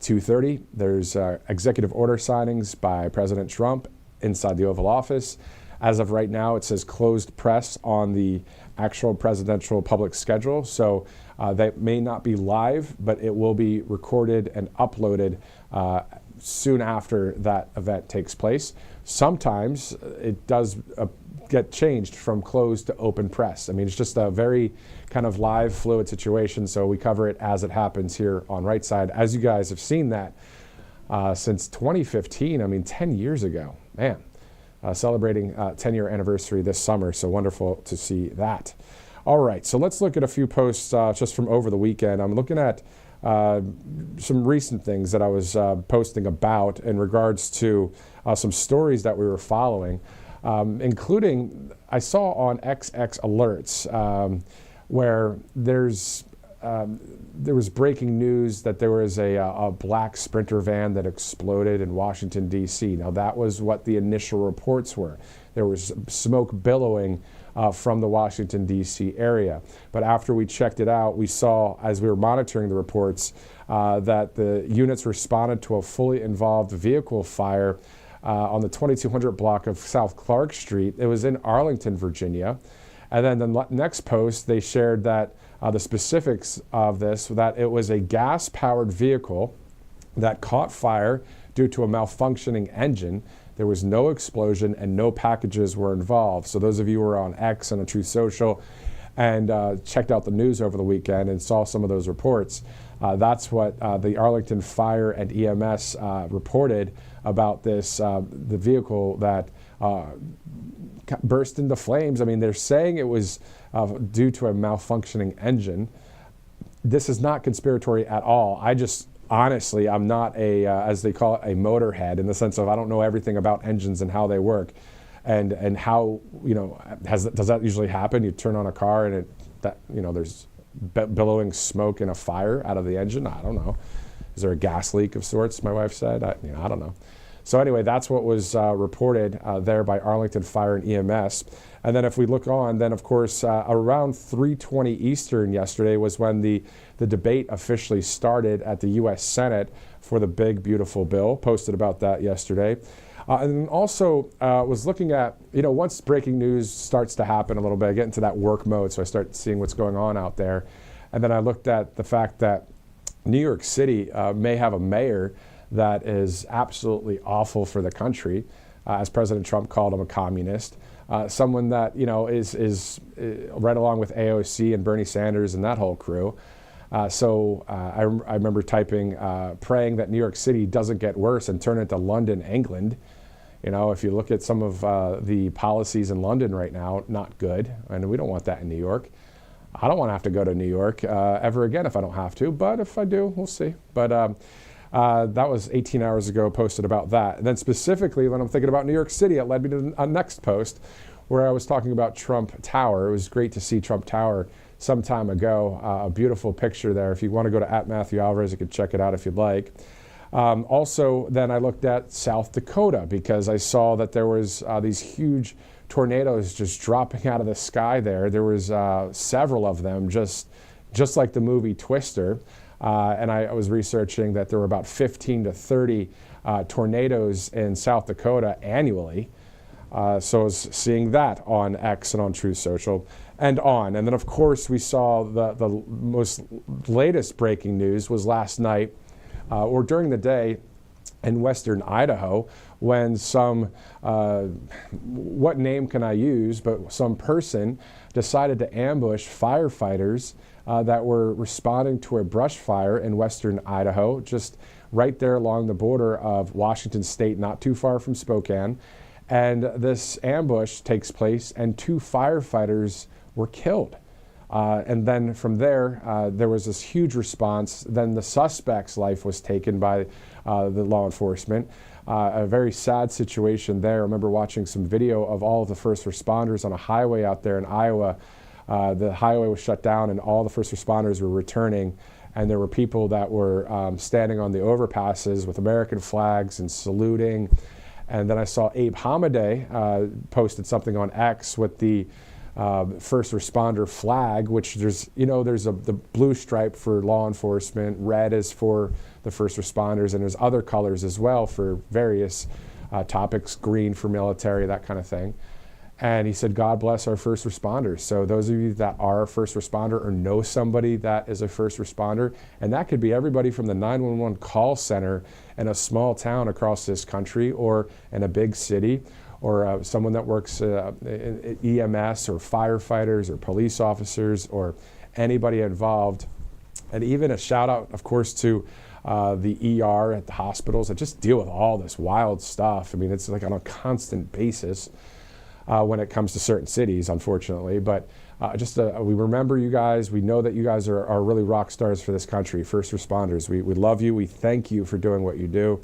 2:30, there's executive order signings by President Trump inside the Oval Office. As of right now, it says closed press on the actual presidential public schedule. So that may not be live, but it will be recorded and uploaded soon after that event takes place. Sometimes it does get changed from closed to open press. I mean, it's just a very kind of live, fluid situation, so we cover it as it happens here on Right Side. As you guys have seen that since 2015, I mean, 10 years ago, man. Celebrating 10-year anniversary this summer, so wonderful to see that. All right, so let's look at a few posts just from over the weekend. I'm looking at some recent things that I was posting about in regards to some stories that we were following, including I saw on XX Alerts where there was breaking news that there was a black Sprinter van that exploded in Washington, D.C. Now, that was what the initial reports were. There was smoke billowing from the Washington, D.C. area. But after we checked it out, we saw, as we were monitoring the reports, that the units responded to a fully involved vehicle fire on the 2200 block of South Clark Street. It was in Arlington, Virginia. And then the next post, they shared that the specifics of this, that it was a gas-powered vehicle that caught fire due to a malfunctioning engine. There was no explosion and no packages were involved. So those of you who are on X and on Truth Social and checked out the news over the weekend and saw some of those reports, that's what the Arlington Fire and EMS reported about this, the vehicle that burst into flames. I mean, they're saying it was due to a malfunctioning engine. This is not conspiratory at all. I just, honestly, I'm not a, as they call it, a motorhead, in the sense of I don't know everything about engines and how they work. And how, you know, does that usually happen? You turn on a car and there's billowing smoke and a fire out of the engine? I don't know. Is there a gas leak of sorts, my wife said? I don't know. So anyway, that's what was reported there by Arlington Fire and EMS. And then if we look on, then of course, around 3:20 Eastern yesterday was when the debate officially started at the U.S. Senate for the big, beautiful bill. Posted about that yesterday. And also was looking at, once breaking news starts to happen a little bit, I get into that work mode, so I start seeing what's going on out there. And then I looked at the fact that New York City may have a mayor that is absolutely awful for the country, as President Trump called him a communist. Someone that, is right along with AOC and Bernie Sanders and that whole crew. So I remember typing, praying that New York City doesn't get worse and turn into London, England. If you look at some of the policies in London right now, not good. And we don't want that in New York. I don't want to have to go to New York ever again if I don't have to. But if I do, we'll see. But that was 18 hours ago, posted about that. And then specifically, when I'm thinking about New York City, it led me to a next post where I was talking about Trump Tower. It was great to see Trump Tower some time ago. A beautiful picture there. If you want to go to @MatthewAlvarez, you can check it out if you'd like. Also, then I looked at South Dakota because I saw that there was these huge tornadoes just dropping out of the sky there. There was several of them, just like the movie Twister. And I was researching that there were about 15 to 30 tornadoes in South Dakota annually. So I was seeing that on X and on Truth Social and on. And then, of course, we saw the most latest breaking news was last night or during the day in western Idaho when some, what name can I use, but some person decided to ambush firefighters that were responding to a brush fire in western Idaho, just right there along the border of Washington State, not too far from Spokane. And this ambush takes place and 2 firefighters were killed. And then from there, there was this huge response. Then the suspect's life was taken by the law enforcement. A very sad situation there. I remember watching some video of all of the first responders on a highway out there in Iowa. The highway was shut down and all the first responders were returning. And there were people that were standing on the overpasses with American flags and saluting. And then I saw Abe Hamadeh posted something on X with the first responder flag, which there's the blue stripe for law enforcement, red is for the first responders, and there's other colors as well for various topics, green for military, that kind of thing. And he said, God bless our first responders. So those of you that are a first responder or know somebody that is a first responder, and that could be everybody from the 911 call center in a small town across this country or in a big city, or someone that works in EMS or firefighters or police officers or anybody involved. And even a shout out, of course, to the ER at the hospitals that just deal with all this wild stuff. I mean, it's like on a constant basis when it comes to certain cities, unfortunately. But we remember you guys. We know that you guys are really rock stars for this country, first responders. We love you. We thank you for doing what you do.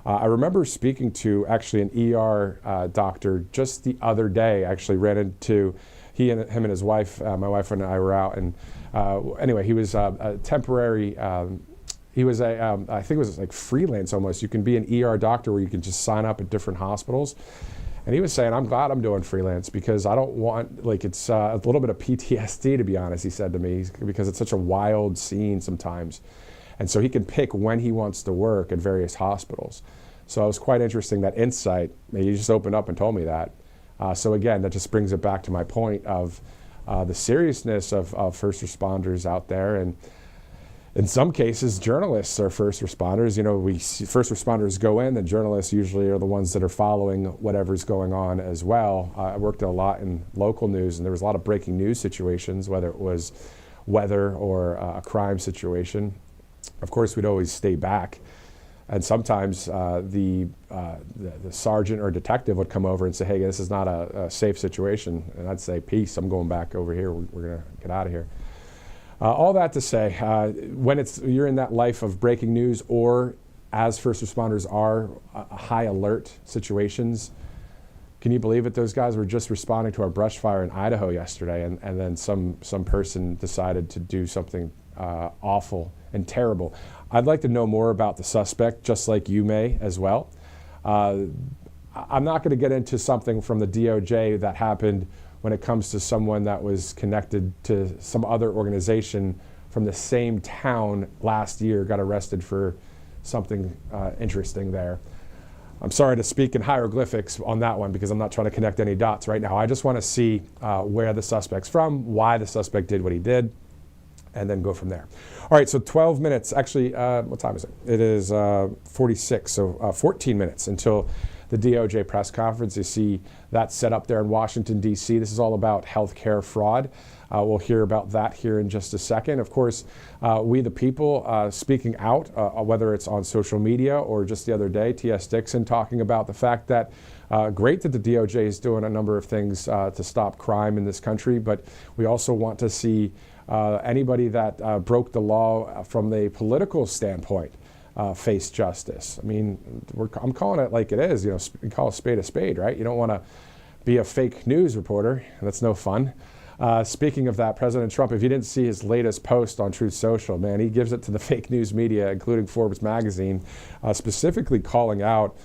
I remember speaking to actually an ER doctor just the other day. I actually ran into him and his wife. My wife and I were out, and anyway, he was a temporary. He was I think it was like freelance almost. You can be an ER doctor where you can just sign up at different hospitals. And he was saying, I'm glad I'm doing freelance because I don't want, it's a little bit of PTSD, to be honest, he said to me, because it's such a wild scene sometimes. And so he can pick when he wants to work at various hospitals. So it was quite interesting, that insight. He just opened up and told me that. So again, that just brings it back to my point of the seriousness of first responders out there. And in some cases, journalists are first responders. You know, we see first responders go in, and journalists usually are the ones that are following whatever's going on as well. I worked a lot in local news, and there was a lot of breaking news situations, whether it was weather or a crime situation. Of course, we'd always stay back. And sometimes the sergeant or detective would come over and say, hey, this is not a safe situation. And I'd say, peace, I'm going back over here. We're going to get out of here. All that to say, when you're in that life of breaking news, or as first responders are, high alert situations, can you believe it? Those guys were just responding to our brush fire in Idaho yesterday, and then some person decided to do something awful and terrible. I'd like to know more about the suspect, just like you may as well. I'm not going to get into something from the DOJ that happened when it comes to someone that was connected to some other organization from the same town last year, got arrested for something interesting there. I'm sorry to speak in hieroglyphics on that one because I'm not trying to connect any dots right now. I just want to see where the suspect's from, why the suspect did what he did, and then go from there. All right, so 12 minutes. Actually, what time is it? It is 46, so 14 minutes until the DOJ press conference. You see that set up there in Washington, D.C. This is all about healthcare fraud. We'll hear about that here in just a second. Of course, we the people speaking out, whether it's on social media or just the other day, T.S. Dixon talking about the fact that great that the DOJ is doing a number of things to stop crime in this country, but we also want to see anybody that broke the law from a political standpoint face justice. I mean, I'm calling it like it is. You know, you call a spade, right? You don't want to be a fake news reporter. That's no fun. Speaking of that, President Trump, if you didn't see his latest post on Truth Social, man, he gives it to the fake news media, including Forbes magazine, specifically calling out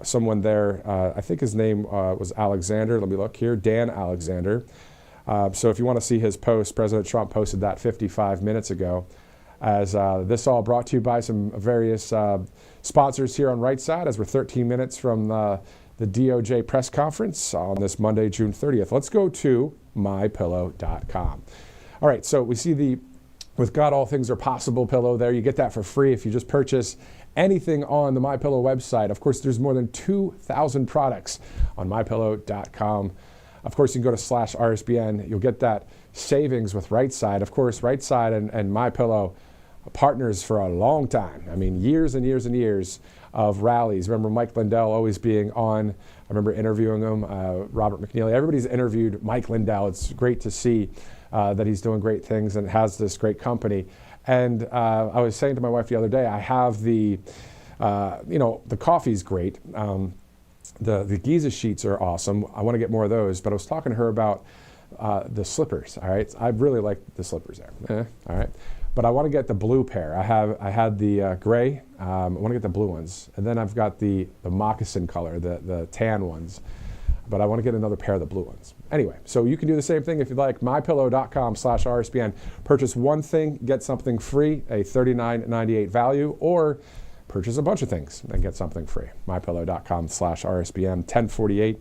someone there. I think his name was Alexander. Let me look here. Dan Alexander. So if you want to see his post, President Trump posted that 55 minutes ago. As this all brought to you by some various sponsors here on Right Side, as we're 13 minutes from the DOJ press conference on this Monday, June 30th. Let's go to mypillow.com. All right, so we see with God All Things Are Possible pillow there. You get that for free if you just purchase anything on the MyPillow website. Of course, there's more than 2,000 products on mypillow.com. Of course, you can go to /RSBN. You'll get that savings with Right Side. Of course, Right Side and MyPillow partners for a long time. I mean, years and years and years of rallies. Remember Mike Lindell always being on. I remember interviewing him, Robert McNeely. Everybody's interviewed Mike Lindell. It's great to see that he's doing great things and has this great company. And I was saying to my wife the other day, I have the coffee's great. The Giza sheets are awesome. I want to get more of those, but I was talking to her about the slippers. All right, I really like the slippers there. All right, but I want to get the blue pair. I had the gray. I want to get the blue ones, and then I've got the moccasin color, the tan ones. But I want to get another pair of the blue ones. Anyway, so you can do the same thing if you'd like. mypillow.com/RSBN. Purchase one thing, get something free, a $39.98 value, or purchase a bunch of things and get something free. mypillow.com/RSBN. 10:48,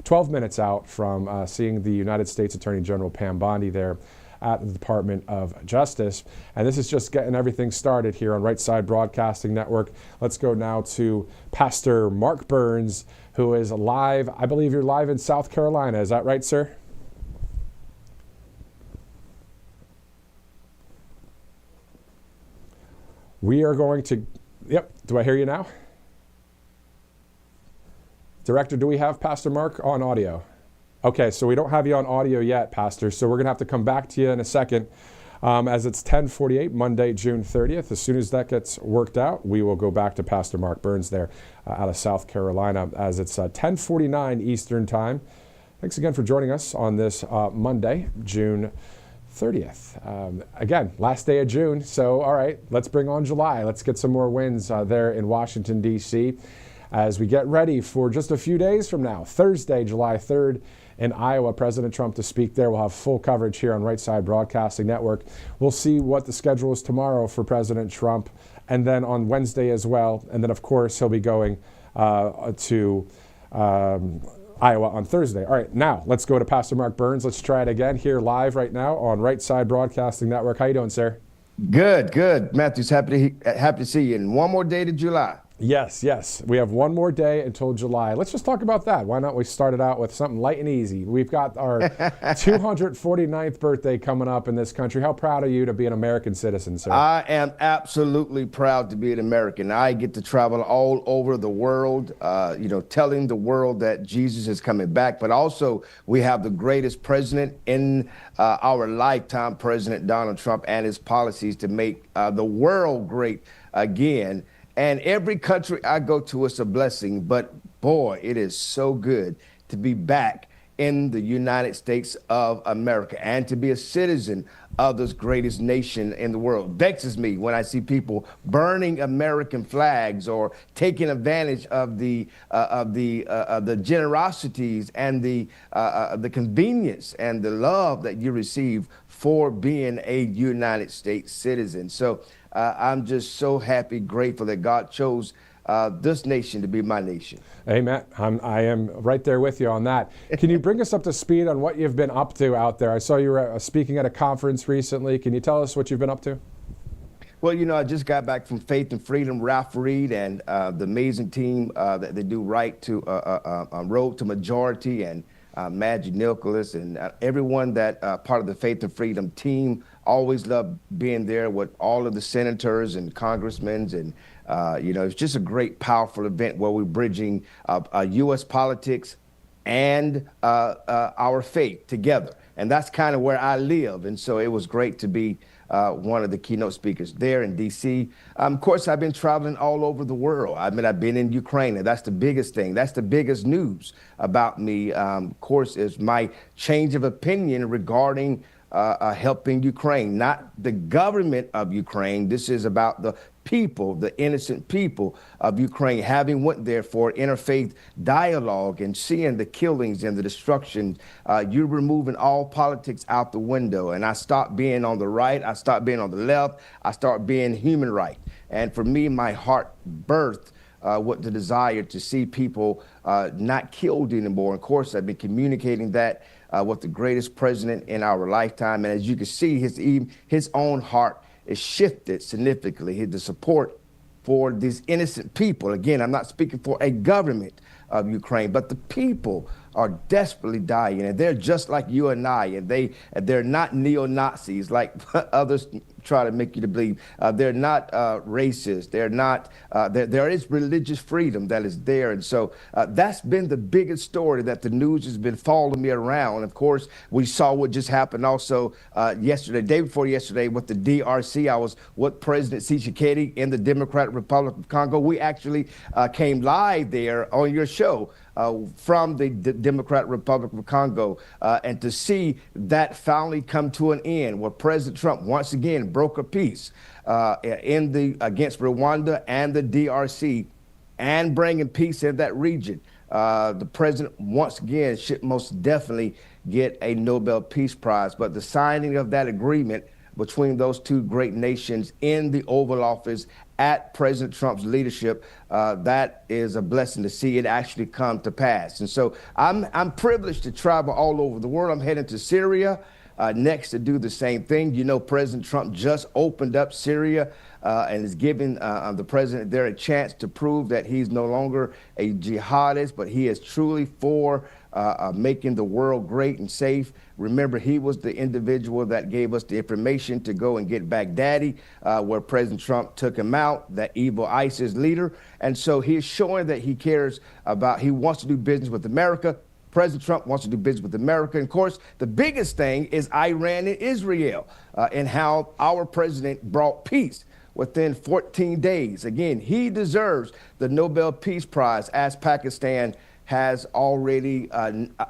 12 minutes out from seeing the United States Attorney General Pam Bondi there at the Department of Justice. And this is just getting everything started here on Right Side Broadcasting Network. Let's go now to Pastor Mark Burns, who is live. I believe you're live in South Carolina. Is that right, sir? We are going to, yep, do I hear you now? Director, do we have Pastor Mark on audio? Okay, so we don't have you on audio yet, Pastor, so we're going to have to come back to you in a second. As it's 10:48, Monday, June 30th. As soon as that gets worked out, we will go back to Pastor Mark Burns there out of South Carolina, as it's 10:49 Eastern Time. Thanks again for joining us on this Monday, June 30th. Again, last day of June, so all right, let's bring on July. Let's get some more wins there in Washington, D.C. as we get ready for just a few days from now, Thursday, July 3rd, in Iowa, President Trump to speak there. We'll have full coverage here on Right Side Broadcasting Network. We'll see what the schedule is tomorrow for President Trump, and then on Wednesday as well. And then, of course, he'll be going to Iowa on Thursday. All right, now let's go to Pastor Mark Burns. Let's try it again here live right now on Right Side Broadcasting Network. How you doing, sir? Good, good. Matthew's happy to see you. And one more day to July. Yes, yes. We have one more day until July. Let's just talk about that. Why not we start it out with something light and easy? We've got our 249th birthday coming up in this country. How proud are you to be an American citizen, sir? I am absolutely proud to be an American. I get to travel all over the world, telling the world that Jesus is coming back. But also, we have the greatest president in our lifetime, President Donald Trump, and his policies to make the world great again. And every country I go to, it's a blessing. But boy, it is so good to be back in the United States of America and to be a citizen of this greatest nation in the world. It vexes me when I see people burning American flags or taking advantage of the generosities and the convenience and the love that you receive for being a United States citizen. So I'm just so happy, grateful that God chose this nation to be my nation. Amen. I am right there with you on that. Can you bring us up to speed on what you've been up to out there? I saw you were speaking at a conference recently. Can you tell us what you've been up to? Well, I just got back from Faith and Freedom, Ralph Reed, and the amazing team that they do Right to Road to Majority, and Magic Nicholas, and everyone that part of the Faith and Freedom team. Always love being there with all of the senators and congressmen, and it's just a great, powerful event where we're bridging U.S. politics and our faith together. And that's kind of where I live. And so it was great to be one of the keynote speakers there in D.C. Of course, I've been traveling all over the world. I've been in Ukraine, and that's the biggest thing. That's the biggest news about me, of course, is my change of opinion regarding helping Ukraine, not the government of Ukraine. This is about the people, the innocent people of Ukraine, having went there for interfaith dialogue and seeing the killings and the destruction. You're removing all politics out the window. And I stopped being on the right. I stopped being on the left. I started being human right. And for me, my heart birthed with the desire to see people not killed anymore. Of course, I've been communicating that with the greatest president in our lifetime. And as you can see, his own heart is shifted significantly. The support for these innocent people. Again, I'm not speaking for a government of Ukraine, but the people are desperately dying, and they're just like you and I, and they're not neo-Nazis like others try to make you to believe. They're not racist. They're not. There is religious freedom that is there, and so that's been the biggest story that the news has been following me around. Of course, we saw what just happened also yesterday, day before yesterday, with the DRC. I was with President Tshisekedi in the Democratic Republic of Congo. We actually came live there on your show. From the Democratic Republic of Congo, and to see that finally come to an end, where President Trump once again broke a peace against Rwanda and the DRC, and bringing peace in that region. The president once again should most definitely get a Nobel Peace Prize. But the signing of that agreement between those two great nations in the Oval Office at President Trump's leadership, that is a blessing to see it actually come to pass. And so I'm privileged to travel all over the world. I'm heading to Syria next to do the same thing. President Trump just opened up Syria and is giving the president there a chance to prove that he's no longer a jihadist, but he is truly for making the world great and safe. Remember, he was the individual that gave us the information to go and get Baghdadi, where President Trump took him out, that evil ISIS leader. And so he's showing that he cares about, he wants to do business with America. President Trump wants to do business with America. And of course, the biggest thing is Iran and Israel, and how our president brought peace within 14 days. Again, he deserves the Nobel Peace Prize, as Pakistan has already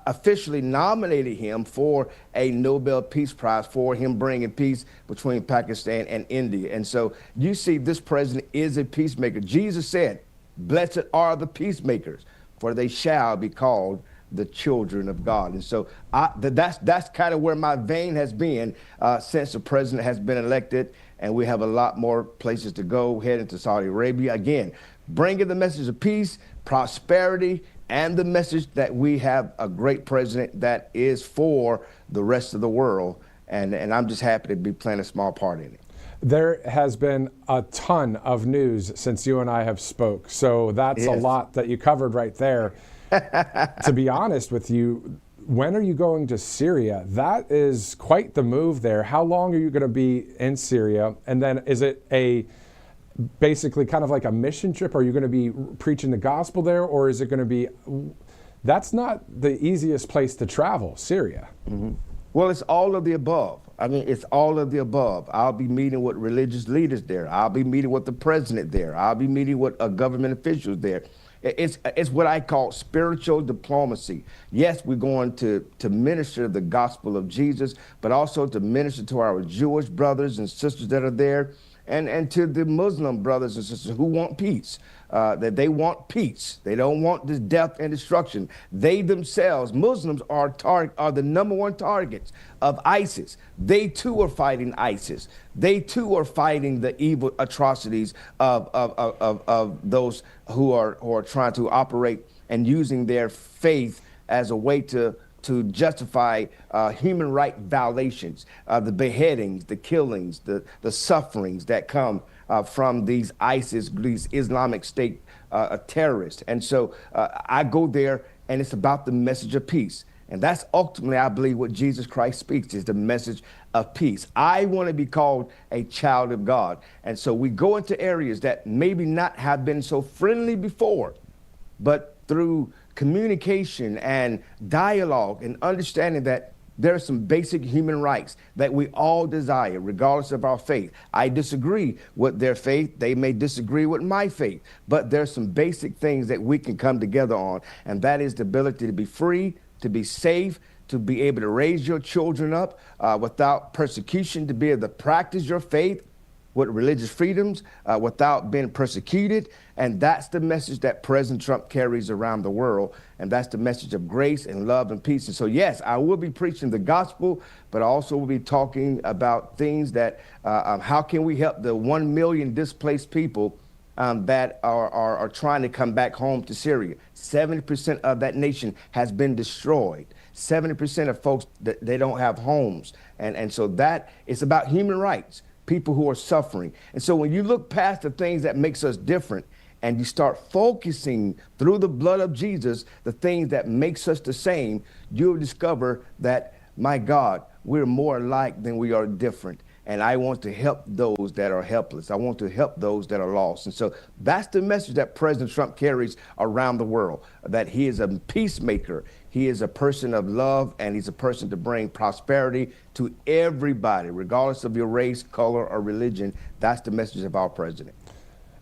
officially nominated him for a Nobel Peace Prize for him bringing peace between Pakistan and India. And so you see, this president is a peacemaker. Jesus said, "Blessed are the peacemakers, for they shall be called the children of God." And so that's kind of where my vein has been since the president has been elected. And we have a lot more places to go, heading to Saudi Arabia. Again, bringing the message of peace, prosperity, and the message that we have a great president that is for the rest of the world. And I'm just happy to be playing a small part in it. There has been a ton of news since you and I have spoke, so that's a lot that you covered right there. To be honest with you, when are you going to Syria? That is quite the move there. How long are you going to be in Syria? And then is it basically kind of like a mission trip? Are you going to be preaching the gospel there, or is it going to be... That's not the easiest place to travel, Syria. Mm-hmm. Well, it's all of the above. I mean, it's all of the above. I'll be meeting with religious leaders there. I'll be meeting with the president there. I'll be meeting with government officials there. It's what I call spiritual diplomacy. Yes, we're going to minister the gospel of Jesus, but also to minister to our Jewish brothers and sisters that are there, and to the Muslim brothers and sisters who want peace. That they want peace. They don't want this death and destruction. They themselves, Muslims, are the number one targets of ISIS. They too are fighting ISIS. They too are fighting the evil atrocities of those who are trying to operate and using their faith as a way to justify human right violations, the beheadings, the killings, the sufferings that come from these ISIS, these Islamic State terrorists. And so I go there, and it's about the message of peace. And that's ultimately, I believe, what Jesus Christ speaks, is the message of peace. I want to be called a child of God. And so we go into areas that maybe not have been so friendly before, but through communication and dialogue and understanding that there are some basic human rights that we all desire, regardless of our faith. I disagree with their faith. They may disagree with my faith, but there's some basic things that we can come together on, and that is the ability to be free, to be safe, to be able to raise your children up without persecution, to be able to practice your faith with religious freedoms without being persecuted. And that's the message that President Trump carries around the world. And that's the message of grace and love and peace. And so, yes, I will be preaching the gospel, but I also will be talking about things that, how can we help the 1 million displaced people that are trying to come back home to Syria. 70% of that nation has been destroyed. 70% of folks, they don't have homes. And so that it's about human rights, people who are suffering. And so when you look past the things that makes us different, and you start focusing through the blood of Jesus, the things that makes us the same, you'll discover that, my God, we're more alike than we are different. And I want to help those that are helpless. I want to help those that are lost. And so that's the message that President Trump carries around the world, that he is a peacemaker. He is a person of love, and he's a person to bring prosperity to everybody, regardless of your race, color, or religion. That's the message of our president.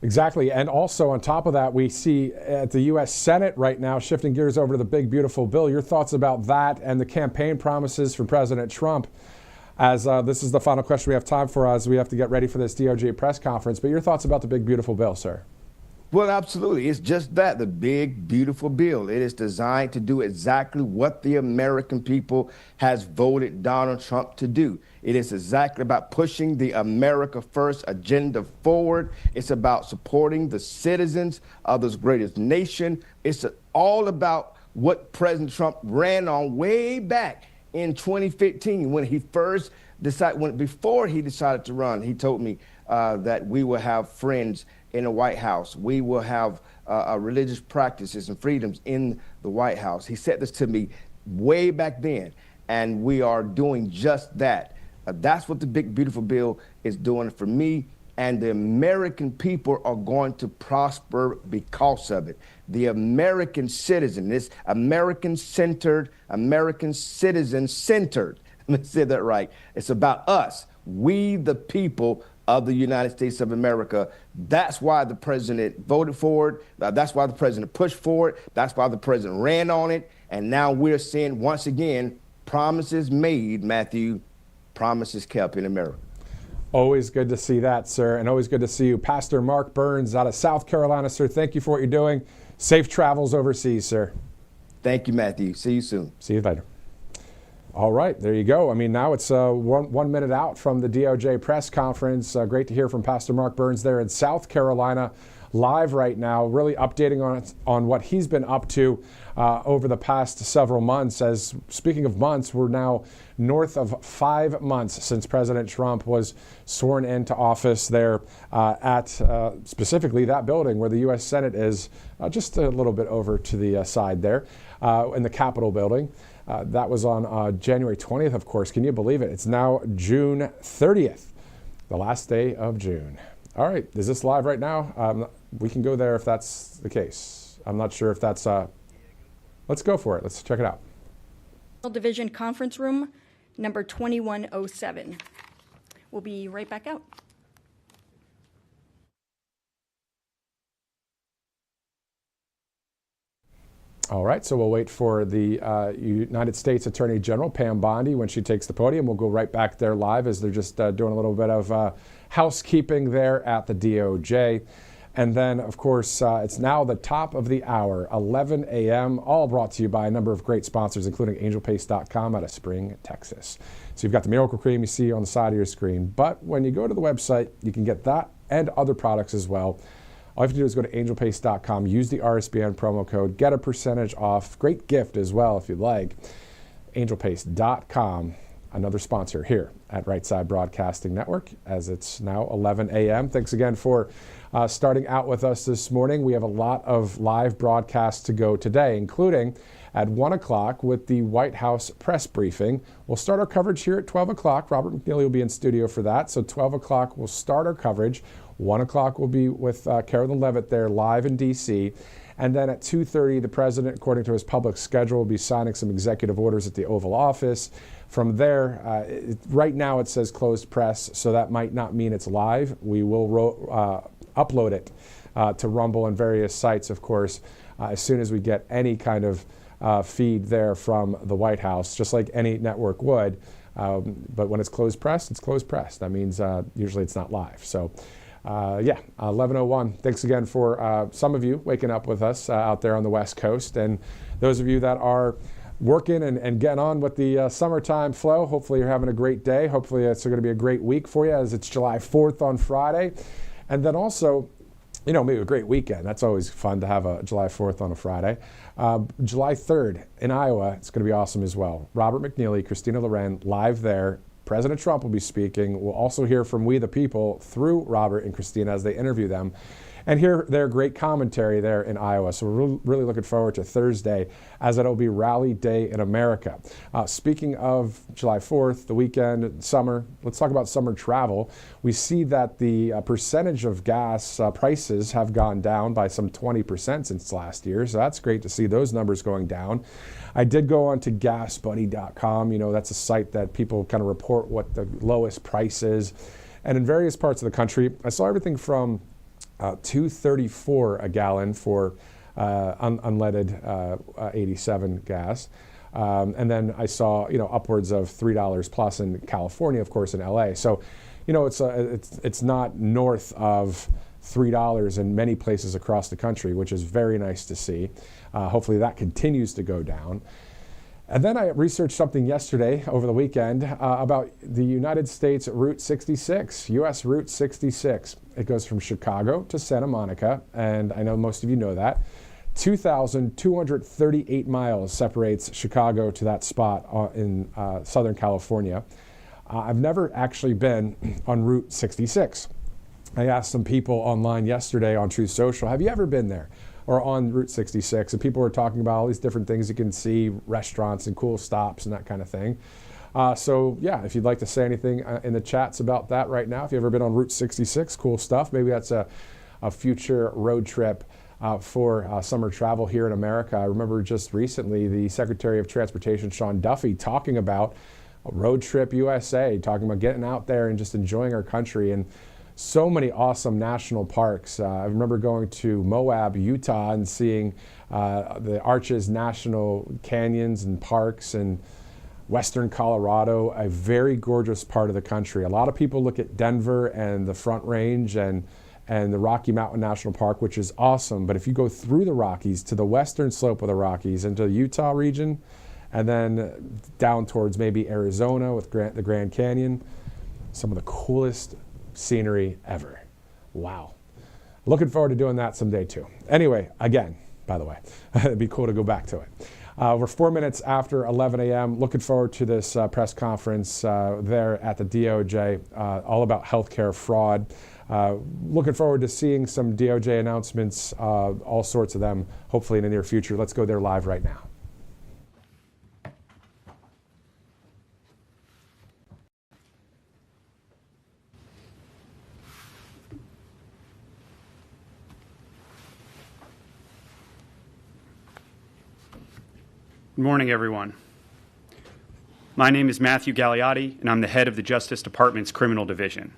Exactly. And also on top of that, we see at the U.S. Senate right now, shifting gears over to the big, beautiful bill. Your thoughts about that and the campaign promises from President Trump, as this is the final question we have time for, as we have to get ready for this DOJ press conference. But your thoughts about the big, beautiful bill, sir? Well, absolutely. It's just that, the big, beautiful bill. It is designed to do exactly what the American people has voted Donald Trump to do. It is exactly about pushing the America First agenda forward. It's about supporting the citizens of this greatest nation. It's all about what President Trump ran on way back in 2015 when he first decided, before he decided to run. He told me that we will have friends in the White House. We will have religious practices and freedoms in the White House. He said this to me way back then, and we are doing just that. That's what the big, beautiful bill is doing for me, and the American people are going to prosper because of it. The American citizen, this American-centered, American citizen-centered, let me say that right. It's about us, we the people of the United States of America. That's why the president voted for it. That's why the president pushed for it. That's why the president ran on it. And now we're seeing, once again, promises made, Matthew, promises kept in America. Always good to see that, sir, and always good to see you. Pastor Mark Burns out of South Carolina, sir. Thank you for what you're doing. Safe travels overseas, sir. Thank you, Matthew. See you soon. See you later. All right, there you go. I mean, now it's 1 minute out from the DOJ press conference. Great to hear from Pastor Mark Burns there in South Carolina. live right now, really updating on what he's been up to over the past several months. As speaking of months, we're now north of 5 months since President Trump was sworn into office there at specifically that building where the U.S. Senate is, just a little bit over to the side there in the Capitol building. That was on January 20th, of course. Can you believe it? It's now June 30th, the last day of June. All right, is this live right now? We can go there if that's the case. I'm not sure if that's, let's go for it. Let's check it out. Division Conference Room, number 2107. We'll be right back out. All right, so we'll wait for the United States Attorney General, Pam Bondi, when she takes the podium. We'll go right back there live as they're just doing a little bit of housekeeping there at the DOJ. And then, of course, it's now the top of the hour, 11 a.m., all brought to you by a number of great sponsors, including angelpaste.com out of Spring, Texas. So you've got the Miracle Cream you see on the side of your screen. But when you go to the website, you can get that and other products as well. All you have to do is go to angelpaste.com, use the RSBN promo code, get a percentage off. Great gift as well if you'd like. Angelpaste.com, another sponsor here at Right Side Broadcasting Network, as it's now 11 a.m. Thanks again for starting out with us this morning. We have a lot of live broadcasts to go today, including at 1 o'clock with the White House press briefing. We'll start our coverage here at 12 o'clock. Robert McNeely will be in studio for that. So 12 o'clock, we'll start our coverage. 1 o'clock will be with Carolyn Levitt there live in D.C. And then at 2:30, the president, according to his public schedule, will be signing some executive orders at the Oval Office. From there, right now it says closed press, so that might not mean it's live. We will upload it to Rumble and various sites, of course, as soon as we get any kind of feed there from the White House, just like any network would. But when it's closed press, it's closed press. That means usually it's not live. So. 11:01. Thanks again for some of you waking up with us out there on the West Coast. And those of you that are working and getting on with the summertime flow, hopefully you're having a great day. Hopefully it's going to be a great week for you as it's July 4th on Friday. And then also, you know, maybe a great weekend. That's always fun to have a July 4th on a Friday. July 3rd in Iowa, it's going to be awesome as well. Robert McNeely, Christina Loren, live there. President Trump will be speaking. We'll also hear from We the People through Robert and Christina as they interview them and hear their great commentary there in Iowa. So we're really looking forward to Thursday, as it'll be Rally Day in America. Speaking of July 4th, the weekend, summer, let's talk about summer travel. We see that the percentage of gas prices have gone down by some 20% since last year. So that's great to see those numbers going down. I did go on to gasbuddy.com. You know, that's a site that people kind of report what the lowest price is. And in various parts of the country, I saw everything from $2.34 a gallon for unleaded 87 gas. And then I saw, you know, upwards of $3 plus in California, of course, in LA. So, you know, it's not north of $3 in many places across the country, which is very nice to see. Hopefully that continues to go down. And then I researched something yesterday over the weekend about the United States Route 66, U.S. Route 66. It goes from Chicago to Santa Monica, and I know most of you know that. 2,238 miles separates Chicago to that spot in Southern California. I've never actually been on Route 66. I asked some people online yesterday on Truth Social, have you ever been there or on Route 66? And people were talking about all these different things you can see, restaurants and cool stops and that kind of thing. So yeah, if you'd like to say anything in the chats about that right now, if you've ever been on Route 66, cool stuff. Maybe that's a future road trip for summer travel here in America. I remember just recently the Secretary of Transportation, Sean Duffy, talking about a road trip USA, talking about getting out there and just enjoying our country. And so many awesome national parks. I remember going to Moab, Utah, and seeing the Arches National Canyons and Parks, and Western Colorado, a very gorgeous part of the country. A lot of people look at Denver and the Front Range and the Rocky Mountain National Park, which is awesome. But if you go through the Rockies to the western slope of the Rockies into the Utah region, and then down towards maybe Arizona with the Grand Canyon, some of the coolest scenery ever. Wow. Looking forward to doing that someday too. Anyway, again, by the way, it'd be cool to go back to it. We're 4 minutes after 11 a.m. Looking forward to this press conference there at the DOJ, all about healthcare fraud. Looking forward to seeing some DOJ announcements, all sorts of them, hopefully in the near future. Let's go there live right now. Good morning, everyone. My name is Matthew Gagliotti, and I'm the head of the Justice Department's Criminal Division.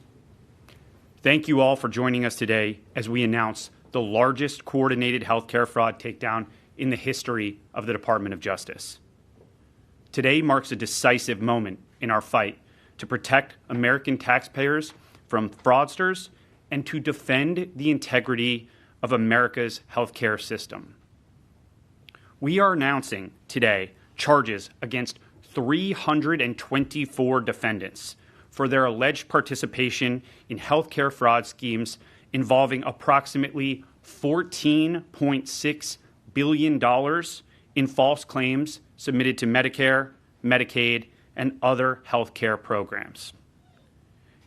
Thank you all for joining us today as we announce the largest coordinated healthcare fraud takedown in the history of the Department of Justice. Today marks a decisive moment in our fight to protect American taxpayers from fraudsters and to defend the integrity of America's healthcare system. We are announcing today charges against 324 defendants for their alleged participation in healthcare fraud schemes involving approximately $14.6 billion in false claims submitted to Medicare, Medicaid, and other healthcare programs.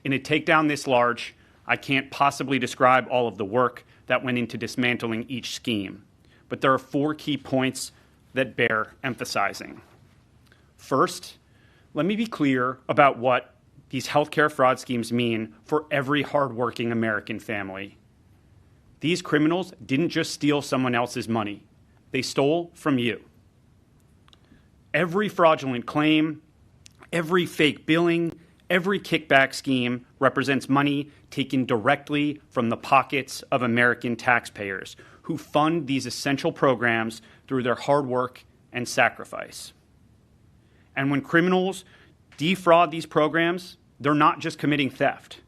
In a takedown this large, I can't possibly describe all of the work that went into dismantling each scheme, but there are 4 key points that bear emphasizing. First, let me be clear about what these healthcare fraud schemes mean for every hardworking American family. These criminals didn't just steal someone else's money. They stole from you. Every fraudulent claim, every fake billing, every kickback scheme represents money taken directly from the pockets of American taxpayers who fund these essential programs through their hard work and sacrifice. And when criminals defraud these programs, they're not just committing theft.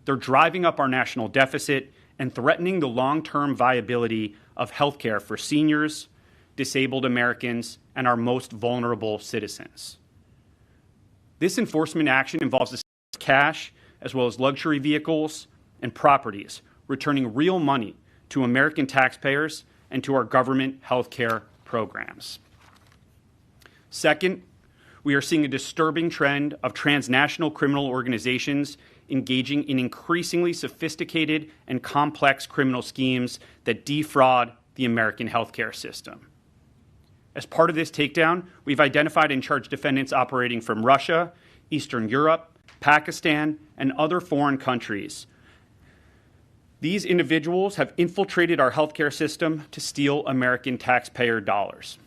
They're driving up our national deficit and threatening the long-term viability of healthcare for seniors, disabled Americans, and our most vulnerable citizens. This enforcement action involves cash as well as luxury vehicles and properties, returning real money to American taxpayers and to our government healthcare programs. Second, we are seeing a disturbing trend of transnational criminal organizations engaging in increasingly sophisticated and complex criminal schemes that defraud the American healthcare system. As part of this takedown, we've identified and charged defendants operating from Russia, Eastern Europe, Pakistan, and other foreign countries. These individuals have infiltrated our healthcare system to steal American taxpayer dollars.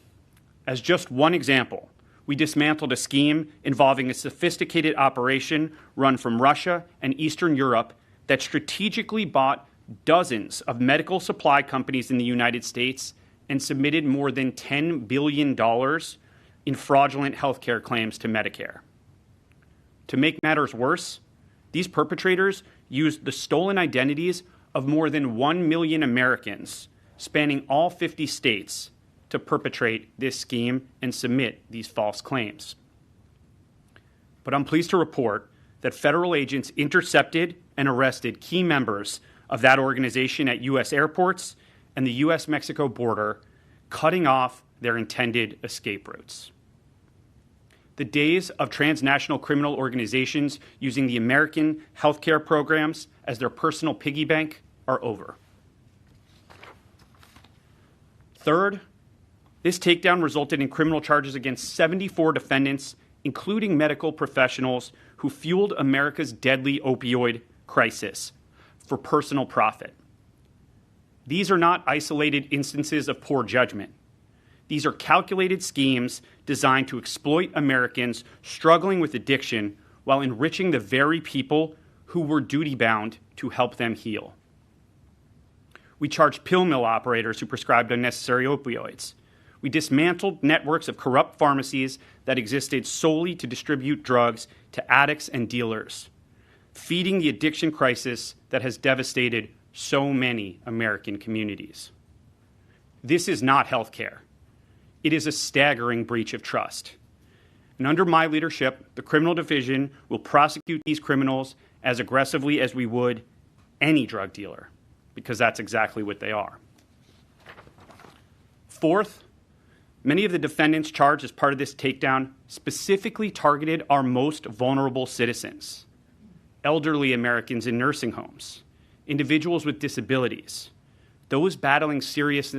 As just one example, we dismantled a scheme involving a sophisticated operation run from Russia and Eastern Europe that strategically bought dozens of medical supply companies in the United States and submitted more than $10 billion in fraudulent healthcare claims to Medicare. To make matters worse, these perpetrators used the stolen identities of more than 1 million Americans spanning all 50 states to perpetrate this scheme and submit these false claims. But I'm pleased to report that federal agents intercepted and arrested key members of that organization at U.S. airports and the U.S.-Mexico border, cutting off their intended escape routes. The days of transnational criminal organizations using the American healthcare programs as their personal piggy bank are over. Third, this takedown resulted in criminal charges against 74 defendants, including medical professionals who fueled America's deadly opioid crisis for personal profit. These are not isolated instances of poor judgment. These are calculated schemes designed to exploit Americans struggling with addiction while enriching the very people who were duty-bound to help them heal. We charged pill mill operators who prescribed unnecessary opioids. We dismantled networks of corrupt pharmacies that existed solely to distribute drugs to addicts and dealers, feeding the addiction crisis that has devastated so many American communities. This is not healthcare. It is a staggering breach of trust. And under my leadership, the Criminal Division will prosecute these criminals as aggressively as we would any drug dealer. because that's exactly what they are. Fourth, many of the defendants charged as part of this takedown specifically targeted our most vulnerable citizens, elderly Americans in nursing homes, individuals with disabilities, those battling serious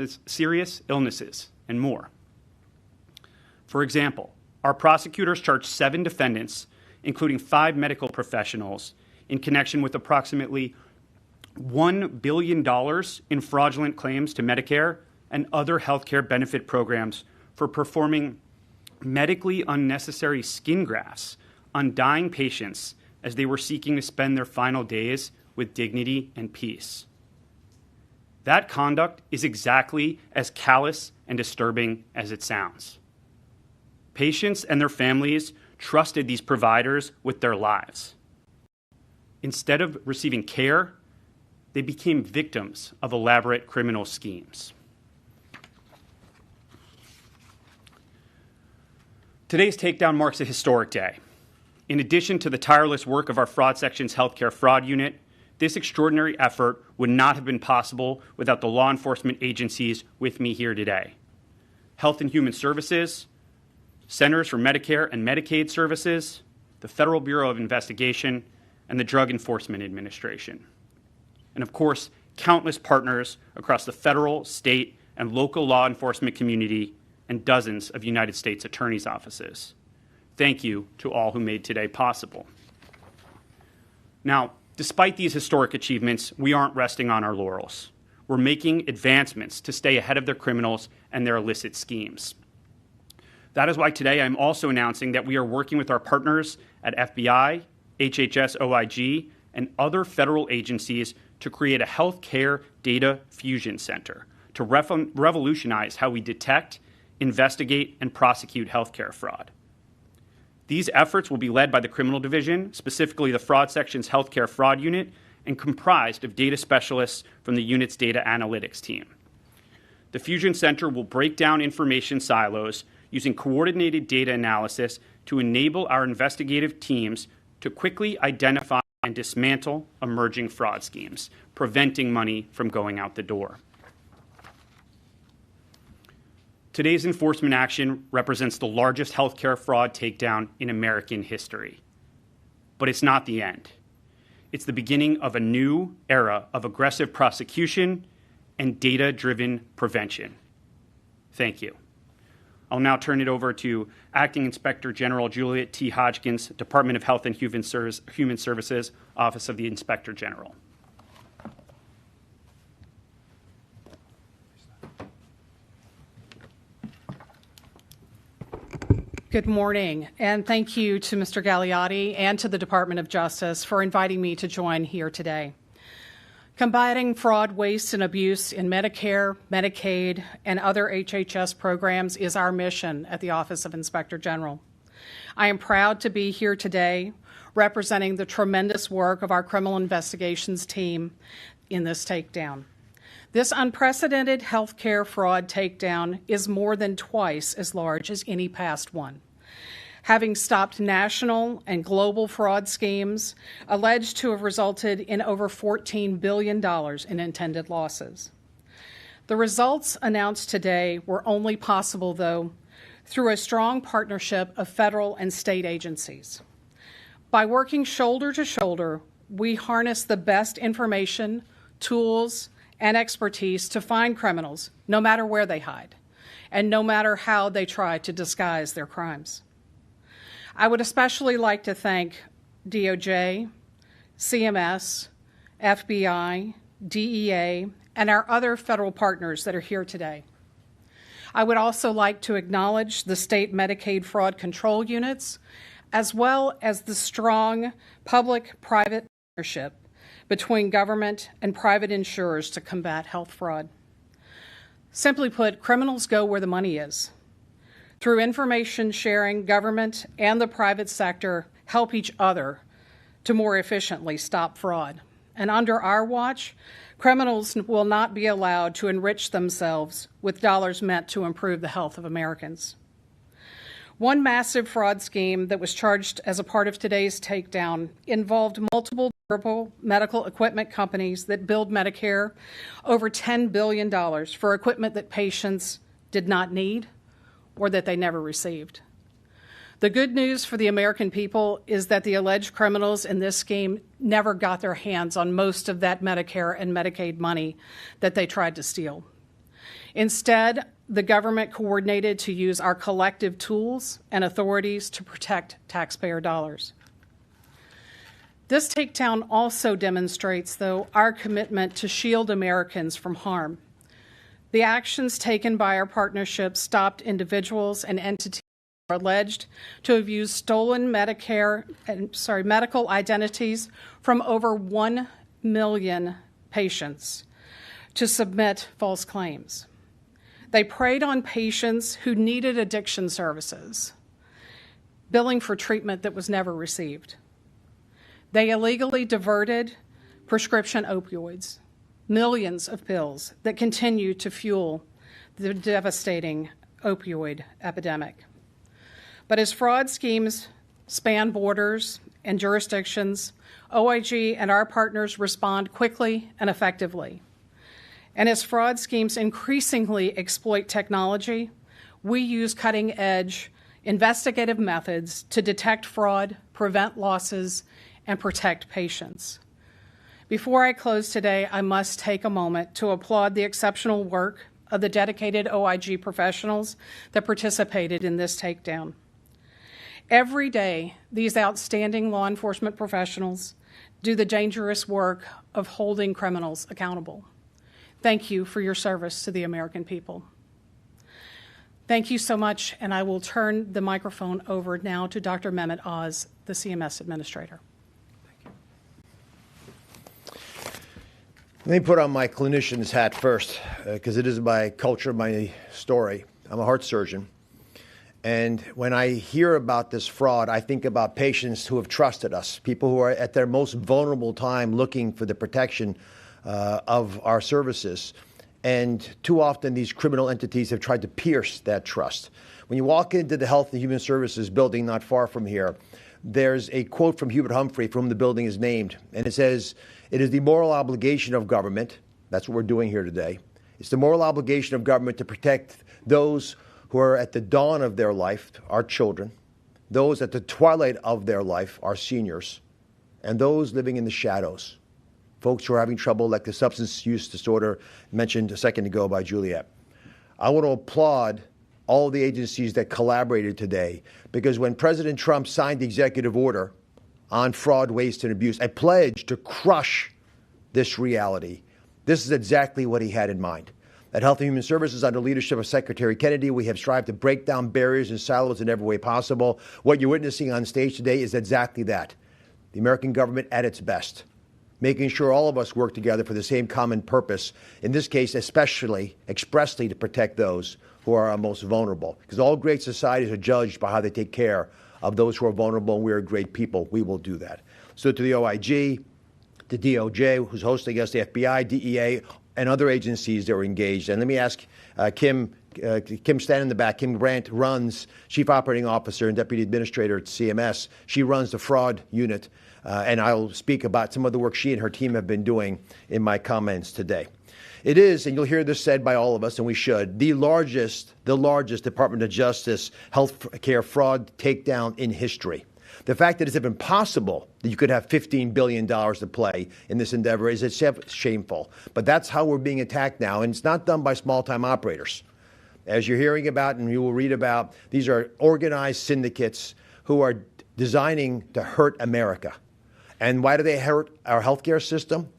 illnesses, and more. For example, our prosecutors charged 7 defendants, including 5 medical professionals, in connection with approximately $1 billion in fraudulent claims to Medicare and other healthcare benefit programs for performing medically unnecessary skin grafts on dying patients as they were seeking to spend their final days with dignity and peace. That conduct is exactly as callous and disturbing as it sounds. Patients and their families trusted these providers with their lives. Instead of receiving care, they became victims of elaborate criminal schemes. Today's takedown marks a historic day. In addition to the tireless work of our Fraud Section's Healthcare Fraud Unit, this extraordinary effort would not have been possible without the law enforcement agencies with me here today. Health and Human Services, Centers for Medicare and Medicaid Services, the Federal Bureau of Investigation, and the Drug Enforcement Administration. And of course, countless partners across the federal, state, and local law enforcement community and dozens of United States attorneys' offices. Thank you to all who made today possible. Now, despite these historic achievements, we aren't resting on our laurels. We're making advancements to stay ahead of their criminals and their illicit schemes. That is why today I'm also announcing that we are working with our partners at FBI, HHS OIG, and other federal agencies to create a healthcare data fusion center to revolutionize how we detect, investigate, and prosecute healthcare fraud. These efforts will be led by the Criminal Division, specifically the Fraud Section's Healthcare Fraud Unit, and comprised of data specialists from the unit's data analytics team. The Fusion Center will break down information silos using coordinated data analysis to enable our investigative teams to quickly identify and dismantle emerging fraud schemes, preventing money from going out the door. Today's enforcement action represents the largest healthcare fraud takedown in American history. But it's not the end. It's the beginning of a new era of aggressive prosecution and data-driven prevention. Thank you. I'll now turn it over to Acting Inspector General Juliet T. Hodgkins, Department of Health and Human Services, Office of the Inspector General. Good morning, and thank you to Mr. Gagliotti and to the Department of Justice for inviting me to join here today. Combating fraud, waste, and abuse in Medicare, Medicaid, and other HHS programs is our mission at the Office of Inspector General. I am proud to be here today representing the tremendous work of our criminal investigations team in this takedown. This unprecedented healthcare fraud takedown is more than twice as large as any past one, having stopped national and global fraud schemes alleged to have resulted in over $14 billion in intended losses. The results announced today were only possible, though, through a strong partnership of federal and state agencies. By working shoulder to shoulder, we harness the best information, tools, and expertise to find criminals, no matter where they hide, and no matter how they try to disguise their crimes. I would especially like to thank DOJ, CMS, FBI, DEA, and our other federal partners that are here today. I would also like to acknowledge the state Medicaid fraud control units, as well as the strong public-private partnership between government and private insurers to combat health fraud. Simply put, criminals go where the money is. Through information sharing, government and the private sector help each other to more efficiently stop fraud. And under our watch, criminals will not be allowed to enrich themselves with dollars meant to improve the health of Americans. One massive fraud scheme that was charged as a part of today's takedown involved multiple durable medical equipment companies that billed Medicare over $10 billion for equipment that patients did not need or that they never received. The good news for the American people is that the alleged criminals in this scheme never got their hands on most of that Medicare and Medicaid money that they tried to steal. Instead, the government coordinated to use our collective tools and authorities to protect taxpayer dollars. This takedown also demonstrates, though, our commitment to shield Americans from harm. The actions taken by our partnership stopped individuals and entities who are alleged to have used stolen medical identities from over 1 million patients to submit false claims. They preyed on patients who needed addiction services, billing for treatment that was never received. They illegally diverted prescription opioids, millions of pills that continue to fuel the devastating opioid epidemic. But as fraud schemes span borders and jurisdictions, OIG and our partners respond quickly and effectively. And as fraud schemes increasingly exploit technology, we use cutting-edge investigative methods to detect fraud, prevent losses, and protect patients. Before I close today, I must take a moment to applaud the exceptional work of the dedicated OIG professionals that participated in this takedown. Every day, these outstanding law enforcement professionals do the dangerous work of holding criminals accountable. Thank you for your service to the American people. Thank you so much, and I will turn the microphone over now to Dr. Mehmet Oz, the CMS Administrator. Let me put on my clinician's hat first, because it is my culture, my story. I'm a heart surgeon. And when I hear about this fraud, I think about patients who have trusted us, people who are at their most vulnerable time looking for the protection of our services. And too often these criminal entities have tried to pierce that trust. When you walk into the Health and Human Services building not far from here, there's a quote from Hubert Humphrey, from whom the building is named. And it says, "It is the moral obligation of government," that's what we're doing here today, it's the moral obligation of government to protect those who are at the dawn of their life, our children, those at the twilight of their life, our seniors, and those living in the shadows, folks who are having trouble, like the substance use disorder mentioned a second ago by Juliet. I want to applaud all the agencies that collaborated today, because when President Trump signed the executive order on fraud, waste, and abuse, a pledge to crush this reality, this is exactly what he had in mind. At Health and Human Services, under leadership of Secretary Kennedy, we have strived to break down barriers and silos in every way possible. What you're witnessing on stage today is exactly that. The American government at its best, making sure all of us work together for the same common purpose, in this case especially, expressly to protect those who are our most vulnerable. Because all great societies are judged by how they take care of those who are vulnerable, and we are great people. We will do that. So to the OIG, the DOJ, who's hosting us, the FBI, DEA, and other agencies that were engaged. And let me ask Kim stand in the back. Kim Grant runs, Chief Operating Officer and Deputy Administrator at CMS. She runs the fraud unit, and I'll speak about some of the work she and her team have been doing in my comments today. It is, and you'll hear this said by all of us, and we should, the largest Department of Justice health care fraud takedown in history. The fact that it's even possible that you could have $15 billion to play in this endeavor is itself shameful. But that's how we're being attacked now, and it's not done by small-time operators. As you're hearing about and you will read about, these are organized syndicates who are designing to hurt America. And why do they hurt our healthcare system?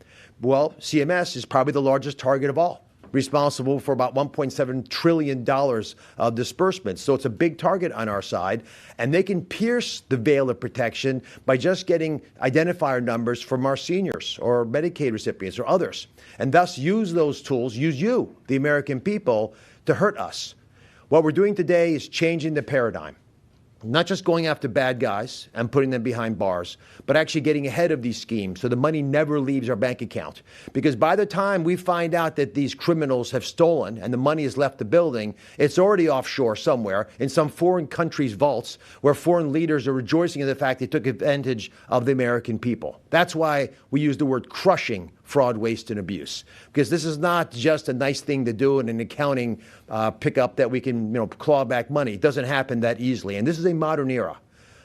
Well, CMS is probably the largest target of all, responsible for about $1.7 trillion of disbursements. So it's a big target on our side, and they can pierce the veil of protection by just getting identifier numbers from our seniors or Medicaid recipients or others, and thus use those tools, use you, the American people, to hurt us. What we're doing today is changing the paradigm. not just going after bad guys and putting them behind bars, but actually getting ahead of these schemes so the money never leaves our bank account. Because by the time we find out that these criminals have stolen and the money has left the building, it's already offshore somewhere in some foreign country's vaults where foreign leaders are rejoicing in the fact they took advantage of the American people. That's why we use the word crushing fraud, waste, and abuse. Because this is not just a nice thing to do in an accounting pickup that we can, claw back money. It doesn't happen that easily. And this is a modern era.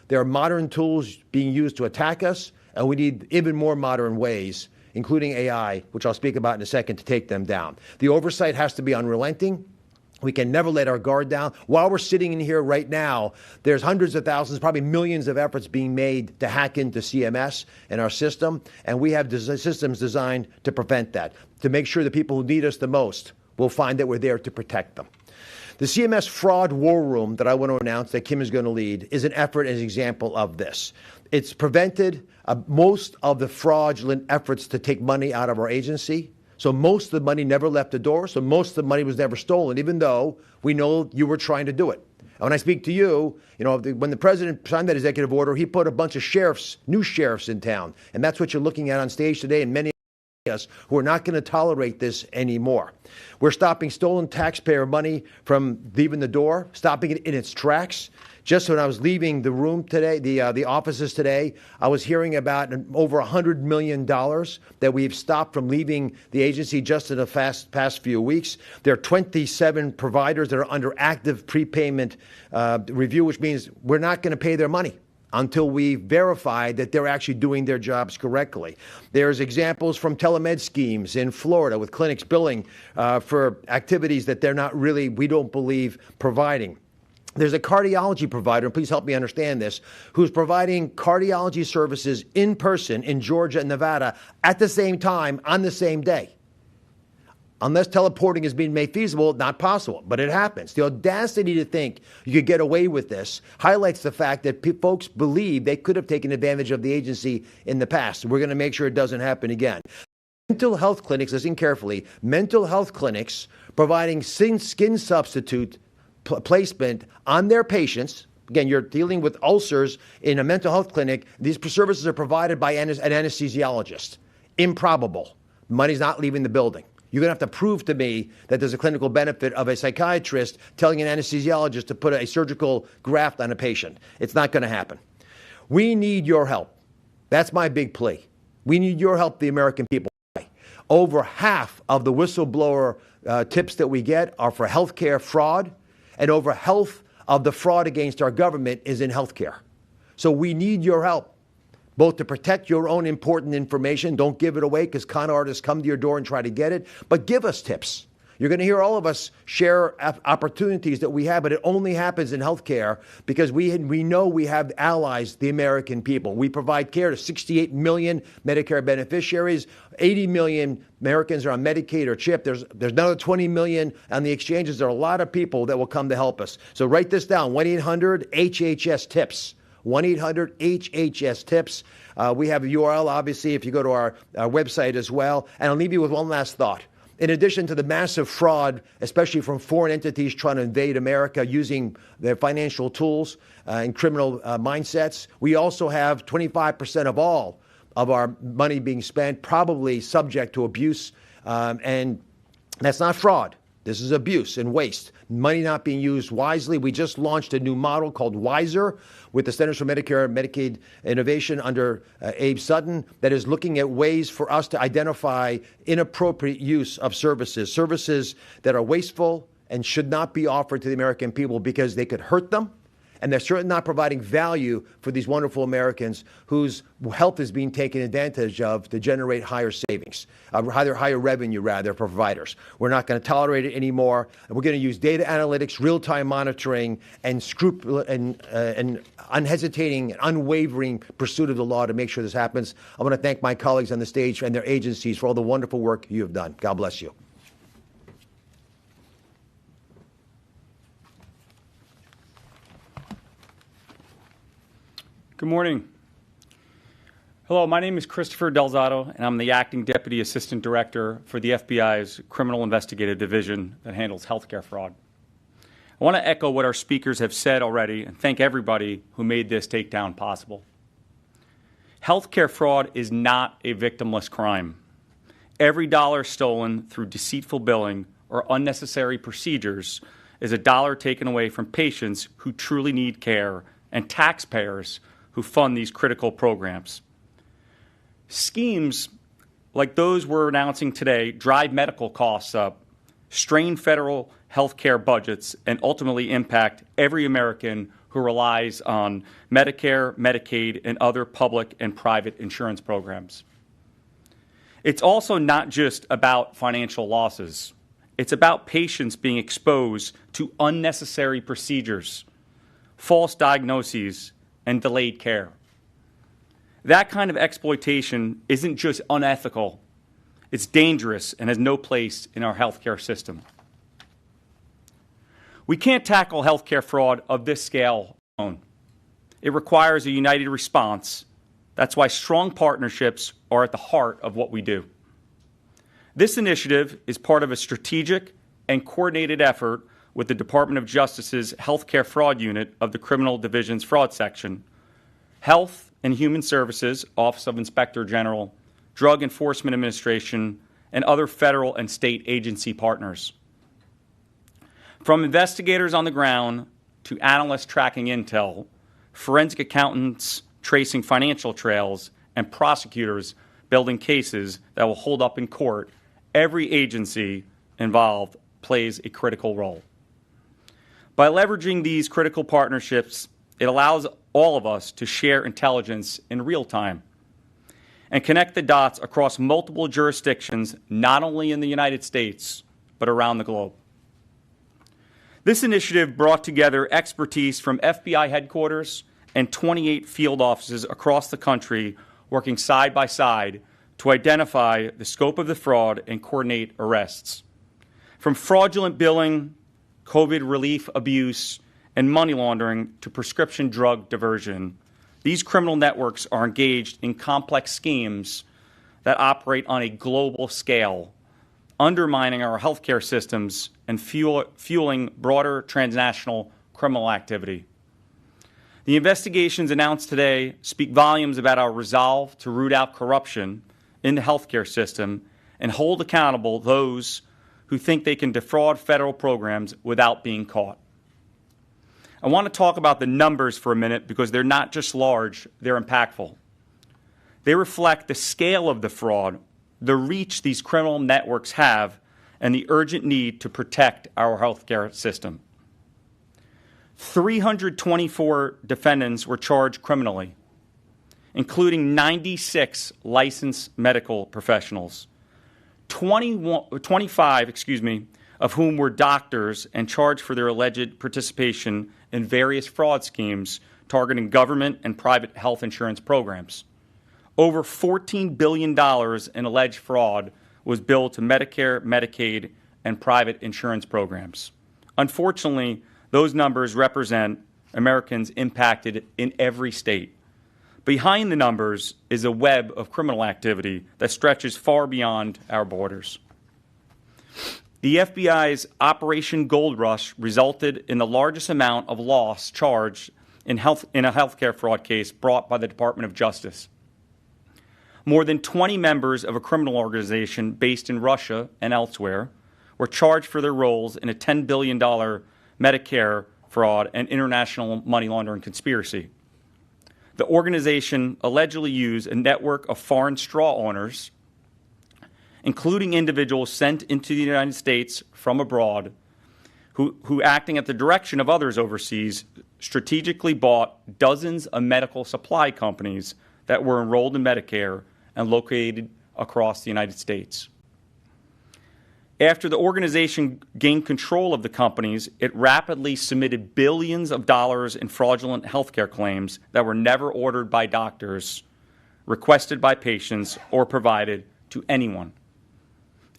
There are modern tools being used to attack us, and we need even more modern ways, including AI, which I'll speak about in a second, to take them down. The oversight has to be unrelenting. We can never let our guard down. While we're sitting in here right now, there's hundreds of thousands, probably millions of efforts being made to hack into CMS and our system, and we have systems designed to prevent that, to make sure the people who need us the most will find that we're there to protect them. The CMS Fraud War Room that I want to announce that Kim is going to lead is an effort as an example of this. It's prevented most of the fraudulent efforts to take money out of our agency. So most of the money never left the door. So most of the money was never stolen, even though we know you were trying to do it. And when I speak to you, when the president signed that executive order, he put a bunch of sheriffs, new sheriffs in town. And that's what you're looking at on stage today, and many of us who are not going to tolerate this anymore. We're stopping stolen taxpayer money from leaving the door, stopping it in its tracks. Just when I was leaving the room today, the offices today, I was hearing about over $100 million that we've stopped from leaving the agency just in the past few weeks. There are 27 providers that are under active prepayment review, which means we're not going to pay their money until we verify that they're actually doing their jobs correctly. There's examples from telemed schemes in Florida with clinics billing for activities that they're not really, we don't believe, providing. There's a cardiology provider, and please help me understand this, who's providing cardiology services in person in Georgia and Nevada at the same time on the same day. Unless teleporting is being made feasible, not possible, but it happens. The audacity to think you could get away with this highlights the fact that folks believe they could have taken advantage of the agency in the past. We're going to make sure it doesn't happen again. Mental health clinics, listen carefully, mental health clinics providing skin substitute placement on their patients. Again, you're dealing with ulcers in a mental health clinic. These services are provided by an anesthesiologist. Improbable. Money's not leaving the building. You're going to have to prove to me that there's a clinical benefit of a psychiatrist telling an anesthesiologist to put a surgical graft on a patient. It's not going to happen. We need your help. That's my big plea. We need your help, the American people. Over half of the whistleblower tips that we get are for healthcare fraud, and over half of the fraud against our government is in healthcare. So we need your help, both to protect your own important information. Don't give it away because con artists come to your door and try to get it, but give us tips. You're going to hear all of us share opportunities that we have, but it only happens in healthcare because we know we have allies, the American people. We provide care to 68 million Medicare beneficiaries. 80 million Americans are on Medicaid or CHIP. There's another 20 million on the exchanges. There are a lot of people that will come to help us. So write this down, 1-800-HHS-TIPS. 1-800-HHS-TIPS. We have a URL, obviously, if you go to our website as well. And I'll leave you with one last thought. In addition to the massive fraud, especially from foreign entities trying to invade America using their financial tools and criminal mindsets, we also have 25% of all of our money being spent probably subject to abuse. And that's not fraud. This is abuse and waste. Money not being used wisely. We just launched a new model called WISER with the Centers for Medicare and Medicaid Innovation under Abe Sutton that is looking at ways for us to identify inappropriate use of services that are wasteful and should not be offered to the American people because they could hurt them. And they're certainly not providing value for these wonderful Americans whose health is being taken advantage of to generate higher savings, higher revenue, rather, for providers. We're not going to tolerate it anymore. And we're going to use data analytics, real-time monitoring, and unhesitating and unwavering pursuit of the law to make sure this happens. I want to thank my colleagues on the stage and their agencies for all the wonderful work you have done. God bless you. Good morning. Hello, my name is Christopher Delzato, and I'm the Acting Deputy Assistant Director for the FBI's Criminal Investigative Division that handles healthcare fraud. I I want to echo what our speakers have said already and thank everybody who made this takedown possible. Healthcare fraud is not a victimless crime. Every dollar stolen through deceitful billing or unnecessary procedures is a dollar taken away from patients who truly need care and taxpayers who fund these critical programs. Schemes like those we're announcing today drive medical costs up, strain federal health care budgets, and ultimately impact every American who relies on Medicare, Medicaid, and other public and private insurance programs. It's also not just about financial losses. It's about patients being exposed to unnecessary procedures, false diagnoses, and delayed care. That kind of exploitation isn't just unethical, it's dangerous and has no place in our healthcare system. We can't tackle healthcare fraud of this scale alone. It requires a united response. That's why strong partnerships are at the heart of what we do. This initiative is part of a strategic and coordinated effort with the Department of Justice's Healthcare Fraud Unit of the Criminal Division's Fraud Section, Health and Human Services, Office of Inspector General, Drug Enforcement Administration, and other federal and state agency partners. From investigators on the ground to analysts tracking intel, forensic accountants tracing financial trails, and prosecutors building cases that will hold up in court, every agency involved plays a critical role. By leveraging these critical partnerships, it allows all of us to share intelligence in real time and connect the dots across multiple jurisdictions, not only in the United States, but around the globe. This initiative brought together expertise from FBI headquarters and 28 field offices across the country working side by side to identify the scope of the fraud and coordinate arrests. From fraudulent billing, COVID relief abuse, and money laundering to prescription drug diversion, these criminal networks are engaged in complex schemes that operate on a global scale, undermining our healthcare systems and fueling broader transnational criminal activity. The investigations announced today speak volumes about our resolve to root out corruption in the healthcare system and hold accountable those who think they can defraud federal programs without being caught. I want to talk about the numbers for a minute because they're not just large, they're impactful. They reflect the scale of the fraud, the reach these criminal networks have, and the urgent need to protect our healthcare system. 324 defendants were charged criminally, including 96 licensed medical professionals, 25 of whom were doctors and charged for their alleged participation in various fraud schemes targeting government and private health insurance programs. Over $14 billion in alleged fraud was billed to Medicare, Medicaid, and private insurance programs. Unfortunately, those numbers represent Americans impacted in every state. Behind the numbers is a web of criminal activity that stretches far beyond our borders. The FBI's Operation Gold Rush resulted in the largest amount of loss charged in a healthcare fraud case brought by the Department of Justice. More than 20 members of a criminal organization based in Russia and elsewhere were charged for their roles in a $10 billion Medicare fraud and international money laundering conspiracy. The organization allegedly used a network of foreign straw owners, including individuals sent into the United States from abroad, who acting at the direction of others overseas, strategically bought dozens of medical supply companies that were enrolled in Medicare and located across the United States. After the organization gained control of the companies, it rapidly submitted billions of dollars in fraudulent healthcare claims that were never ordered by doctors, requested by patients, or provided to anyone.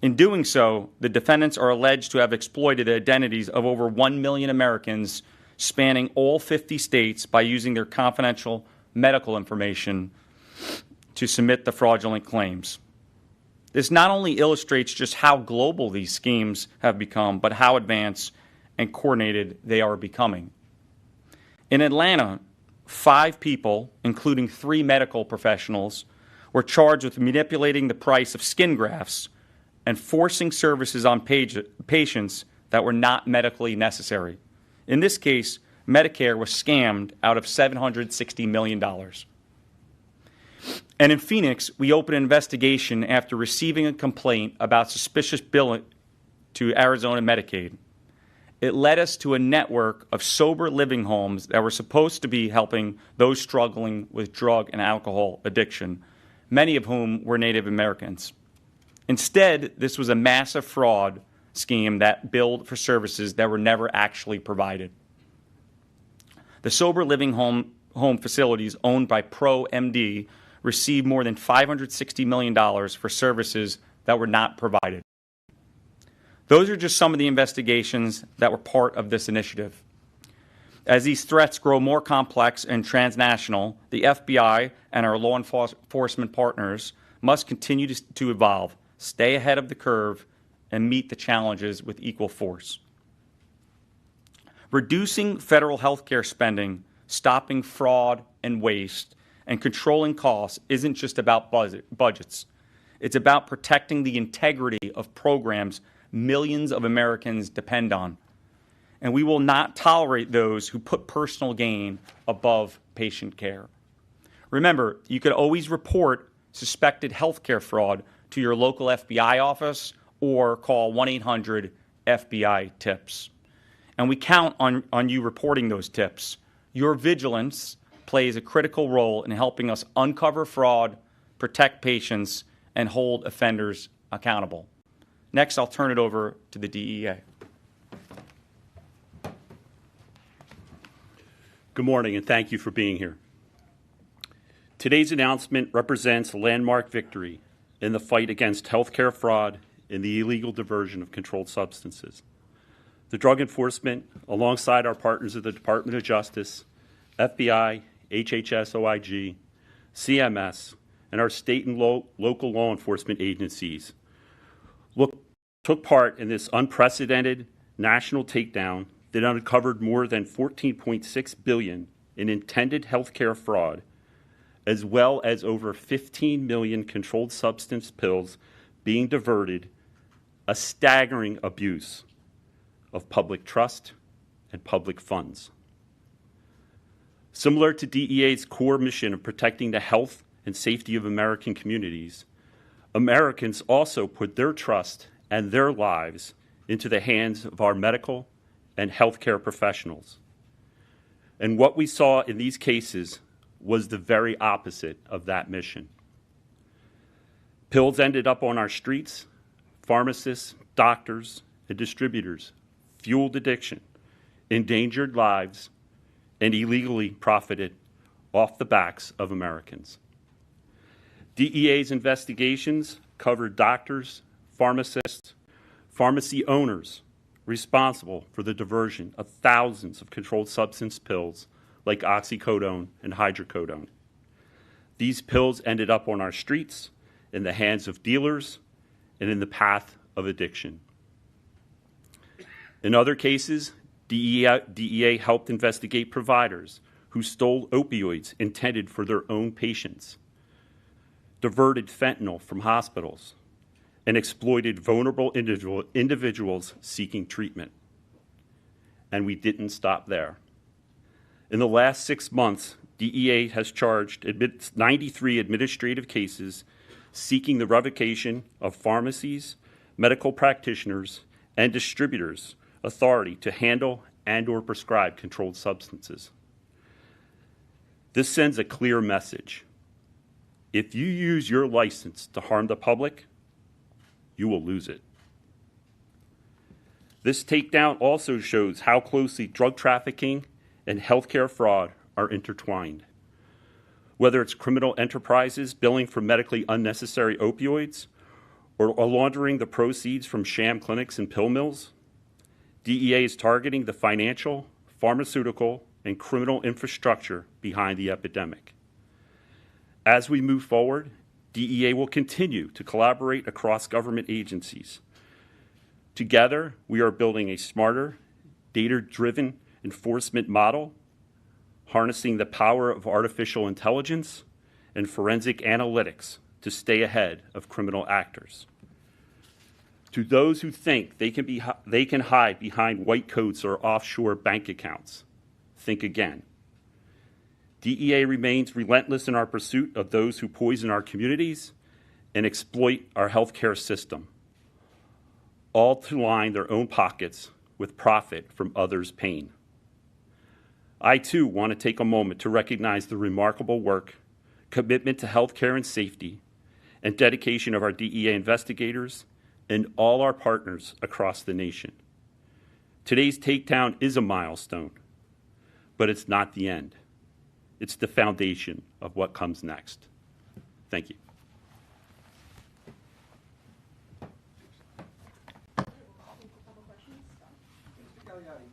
In doing so, the defendants are alleged to have exploited the identities of over 1 million Americans spanning all 50 states by using their confidential medical information to submit the fraudulent claims. This not only illustrates just how global these schemes have become, but how advanced and coordinated they are becoming. In Atlanta, 5 people, including 3 medical professionals, were charged with manipulating the price of skin grafts and forcing services on patients that were not medically necessary. In this case, Medicare was scammed out of $760 million. And in Phoenix, we opened an investigation after receiving a complaint about suspicious billing to Arizona Medicaid. It led us to a network of sober living homes that were supposed to be helping those struggling with drug and alcohol addiction, many of whom were Native Americans. Instead, this was a massive fraud scheme that billed for services that were never actually provided. The sober living home facilities owned by ProMD received more than $560 million for services that were not provided. Those are just some of the investigations that were part of this initiative. As these threats grow more complex and transnational, the FBI and our law enforcement partners must continue to evolve, stay ahead of the curve, and meet the challenges with equal force. Reducing federal health care spending, stopping fraud and waste, and controlling costs isn't just about budgets. It's about protecting the integrity of programs millions of Americans depend on. And we will not tolerate those who put personal gain above patient care. Remember, you could always report suspected healthcare fraud to your local FBI office or call 1-800-FBI-TIPS. And we count on you reporting those tips. Your vigilance plays a critical role in helping us uncover fraud, protect patients, and hold offenders accountable. Next, I'll turn it over to the DEA. Good morning, and thank you for being here. Today's announcement represents a landmark victory in the fight against healthcare fraud and the illegal diversion of controlled substances. The Drug Enforcement, alongside our partners at the Department of Justice, FBI, HHS, OIG, CMS, and our state and local law enforcement agencies, took part in this unprecedented national takedown that uncovered more than $14.6 billion in intended healthcare fraud, as well as over 15 million controlled substance pills being diverted, a staggering abuse of public trust and public funds. Similar to DEA's core mission of protecting the health and safety of American communities, Americans also put their trust and their lives into the hands of our medical and healthcare professionals. And what we saw in these cases was the very opposite of that mission. Pills ended up on our streets, pharmacists, doctors, and distributors fueled addiction, endangered lives, and illegally profited off the backs of Americans. DEA's investigations covered doctors, pharmacists, pharmacy owners responsible for the diversion of thousands of controlled substance pills like oxycodone and hydrocodone. These pills ended up on our streets, in the hands of dealers, and in the path of addiction. In other cases, DEA helped investigate providers who stole opioids intended for their own patients, diverted fentanyl from hospitals, and exploited vulnerable individuals seeking treatment. And we didn't stop there. In the last 6 months, DEA has charged 93 administrative cases seeking the revocation of pharmacies, medical practitioners, and distributors' authority to handle and/or prescribe controlled substances. This sends a clear message. If you use your license to harm the public, you will lose it. This takedown also shows how closely drug trafficking and healthcare fraud are intertwined. Whether it's criminal enterprises billing for medically unnecessary opioids or laundering the proceeds from sham clinics and pill mills, DEA is targeting the financial, pharmaceutical, and criminal infrastructure behind the epidemic. As we move forward, DEA will continue to collaborate across government agencies. Together, we are building a smarter, data-driven enforcement model, harnessing the power of artificial intelligence and forensic analytics to stay ahead of criminal actors. To those who think they can hide behind white coats or offshore bank accounts, think again. DEA remains relentless in our pursuit of those who poison our communities and exploit our healthcare system, all to line their own pockets with profit from others' pain. I, too, want to take a moment to recognize the remarkable work, commitment to healthcare and safety, and dedication of our DEA investigators and all our partners across the nation. Today's takedown is a milestone, but it's not the end. It's the foundation of what comes next. Thank you.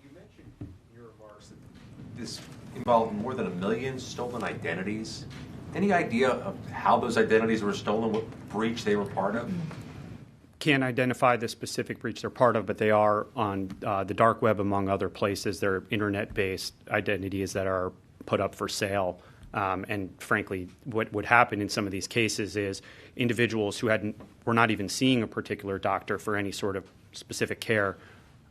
You mentioned in your remarks that this involved more than 1 million stolen identities. Any idea of how those identities were stolen, what breach they were part of? Can't identify the specific breach they're part of, but they are on the dark web, among other places. They're internet-based identities that are put up for sale. And frankly, what would happen in some of these cases is individuals who were not even seeing a particular doctor for any sort of specific care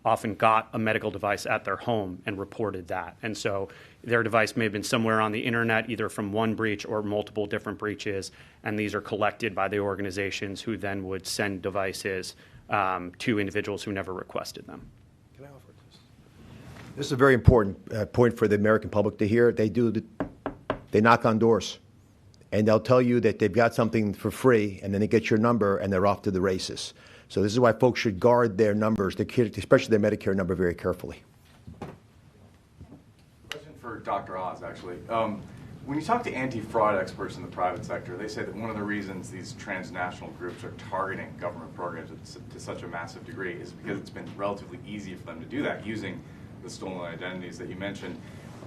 often got a medical device at their home and reported that. And so their device may have been somewhere on the internet, either from one breach or multiple different breaches, and these are collected by the organizations who then would send devices to individuals who never requested them. Can I offer this? This is a very important point for the American public to hear. They knock on doors, and they'll tell you that they've got something for free, and then they get your number, and they're off to the races. So this is why folks should guard their numbers, especially their Medicare number, very carefully. Question for Dr. Oz, actually. When you talk to anti-fraud experts in the private sector, they say that one of the reasons these transnational groups are targeting government programs to such a massive degree is because it's been relatively easy for them to do that using the stolen identities that you mentioned,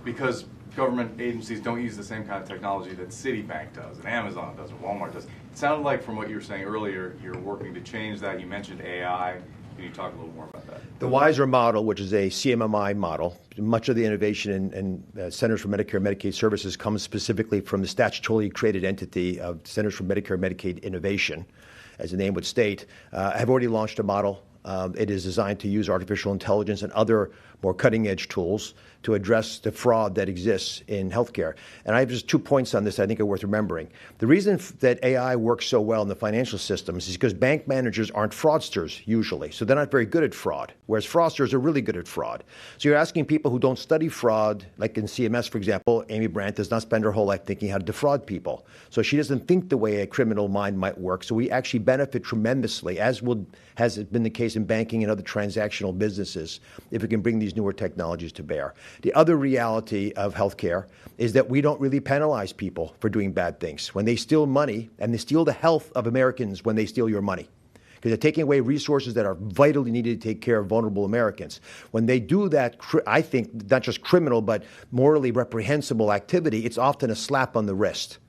because government agencies don't use the same kind of technology that Citibank does, and Amazon does, and Walmart does. It sounded like from what you were saying earlier, you're working to change that. You mentioned AI. Can you talk a little more about that? The WISER model, which is a CMMI model, much of the innovation in Centers for Medicare and Medicaid Services comes specifically from the statutorily created entity of Centers for Medicare and Medicaid Innovation, as the name would state, have already launched a model. It is designed to use artificial intelligence and other more cutting-edge tools to address the fraud that exists in healthcare. And I have just 2 points on this I think are worth remembering. The reason that AI works so well in the financial systems is because bank managers aren't fraudsters usually, so they're not very good at fraud, whereas fraudsters are really good at fraud. So you're asking people who don't study fraud, like in CMS, for example, Amy Brandt does not spend her whole life thinking how to defraud people. So she doesn't think the way a criminal mind might work. So we actually benefit tremendously, has been the case in banking and other transactional businesses, if we can bring these newer technologies to bear. The other reality of healthcare is that we don't really penalize people for doing bad things. When they steal money, and they steal the health of Americans when they steal your money, because they're taking away resources that are vitally needed to take care of vulnerable Americans. When they do that, I think, not just criminal, but morally reprehensible activity, it's often a slap on the wrist.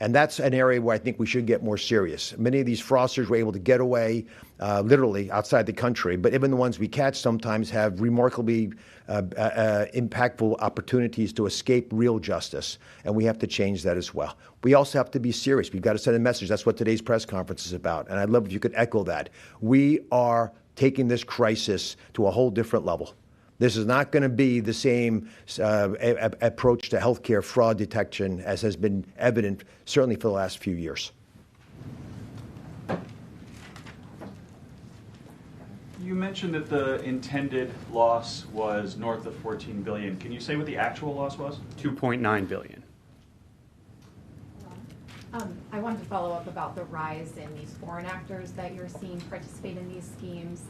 And that's an area where I think we should get more serious. Many of these fraudsters were able to get away literally outside the country, but even the ones we catch sometimes have remarkably impactful opportunities to escape real justice, and we have to change that as well. We also have to be serious. We've got to send a message. That's what today's press conference is about, and I'd love if you could echo that. We are taking this crisis to a whole different level. This is not going to be the same approach to healthcare fraud detection as has been evident certainly for the last few years. You mentioned that the intended loss was north of $14 billion. Can you say what the actual loss was? $2.9 billion. I wanted to follow up about the rise in these foreign actors that you're seeing participate in these schemes.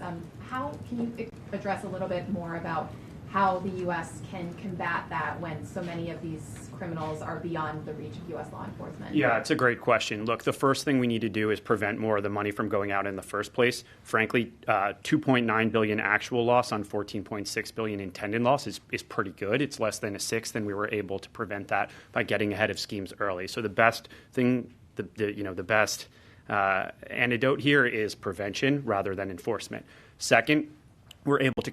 How can you address a little bit more about how the U.S. can combat that when so many of these criminals are beyond the reach of U.S. law enforcement? Yeah, it's a great question. Look, the first thing we need to do is prevent more of the money from going out in the first place. Frankly, $2.9 billion actual loss on $14.6 billion intended loss is pretty good. It's less than a sixth, and we were able to prevent that by getting ahead of schemes early. So the best thing, the best antidote here is prevention rather than enforcement. Second, we're able to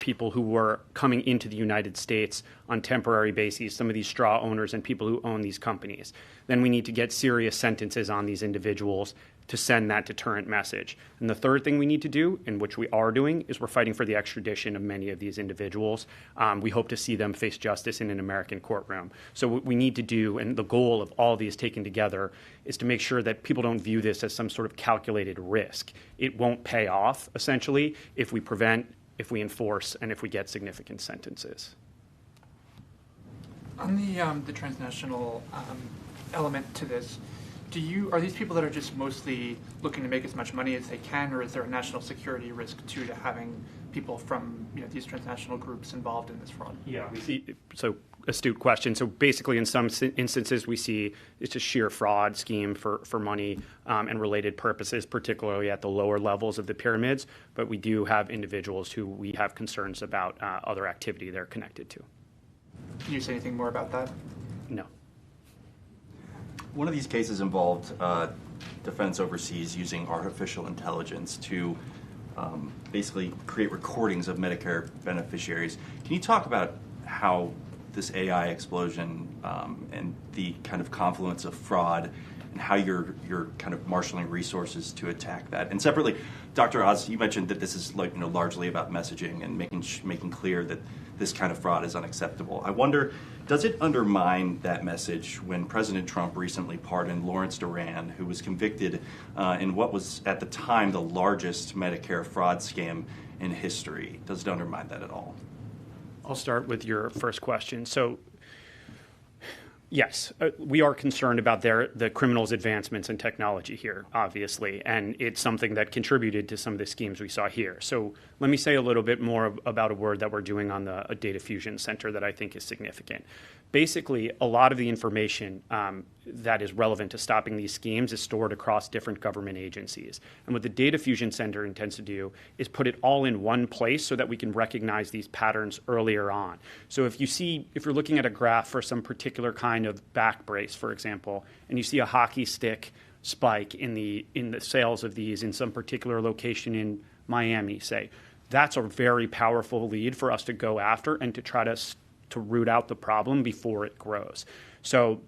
people who were coming into the United States on temporary bases, some of these straw owners and people who own these companies. Then we need to get serious sentences on these individuals to send that deterrent message. And the third thing we need to do, and which we are doing, is we're fighting for the extradition of many of these individuals. We hope to see them face justice in an American courtroom. So what we need to do, and the goal of all these taken together, is to make sure that people don't view this as some sort of calculated risk. It won't pay off, essentially, if we prevent, if we enforce, and if we get significant sentences. On the transnational element to this, are these people that are just mostly looking to make as much money as they can, or is there a national security risk too to having people from these transnational groups involved in this fraud? Yeah, we see. So astute question. So basically, in some instances, we see it's a sheer fraud scheme for money and related purposes, particularly at the lower levels of the pyramids. But we do have individuals who we have concerns about other activity they're connected to. Can you say anything more about that? No. One of these cases involved defense overseas using artificial intelligence to basically create recordings of Medicare beneficiaries. Can you talk about how this AI explosion and the kind of confluence of fraud and how you're kind of marshaling resources to attack that? And separately, Dr. Oz, you mentioned that this is largely about messaging and making clear that this kind of fraud is unacceptable. I wonder, does it undermine that message when President Trump recently pardoned Lawrence Duran, who was convicted in what was at the time the largest Medicare fraud scam in history? Does it undermine that at all? I'll start with your first question. So, yes, we are concerned about the criminals' advancements in technology here, obviously, and it's something that contributed to some of the schemes we saw here. So let me say a little bit more about a work that we're doing on the Data Fusion Center that I think is significant. Basically, a lot of the information that is relevant to stopping these schemes is stored across different government agencies. And what the Data Fusion Center intends to do is put it all in one place so that we can recognize these patterns earlier on. So if you're looking at a graph for some particular kind of back brace, for example, and you see a hockey stick spike in the sales of these in some particular location in Miami, say, that's a very powerful lead for us to go after and to try to root out the problem before it grows. So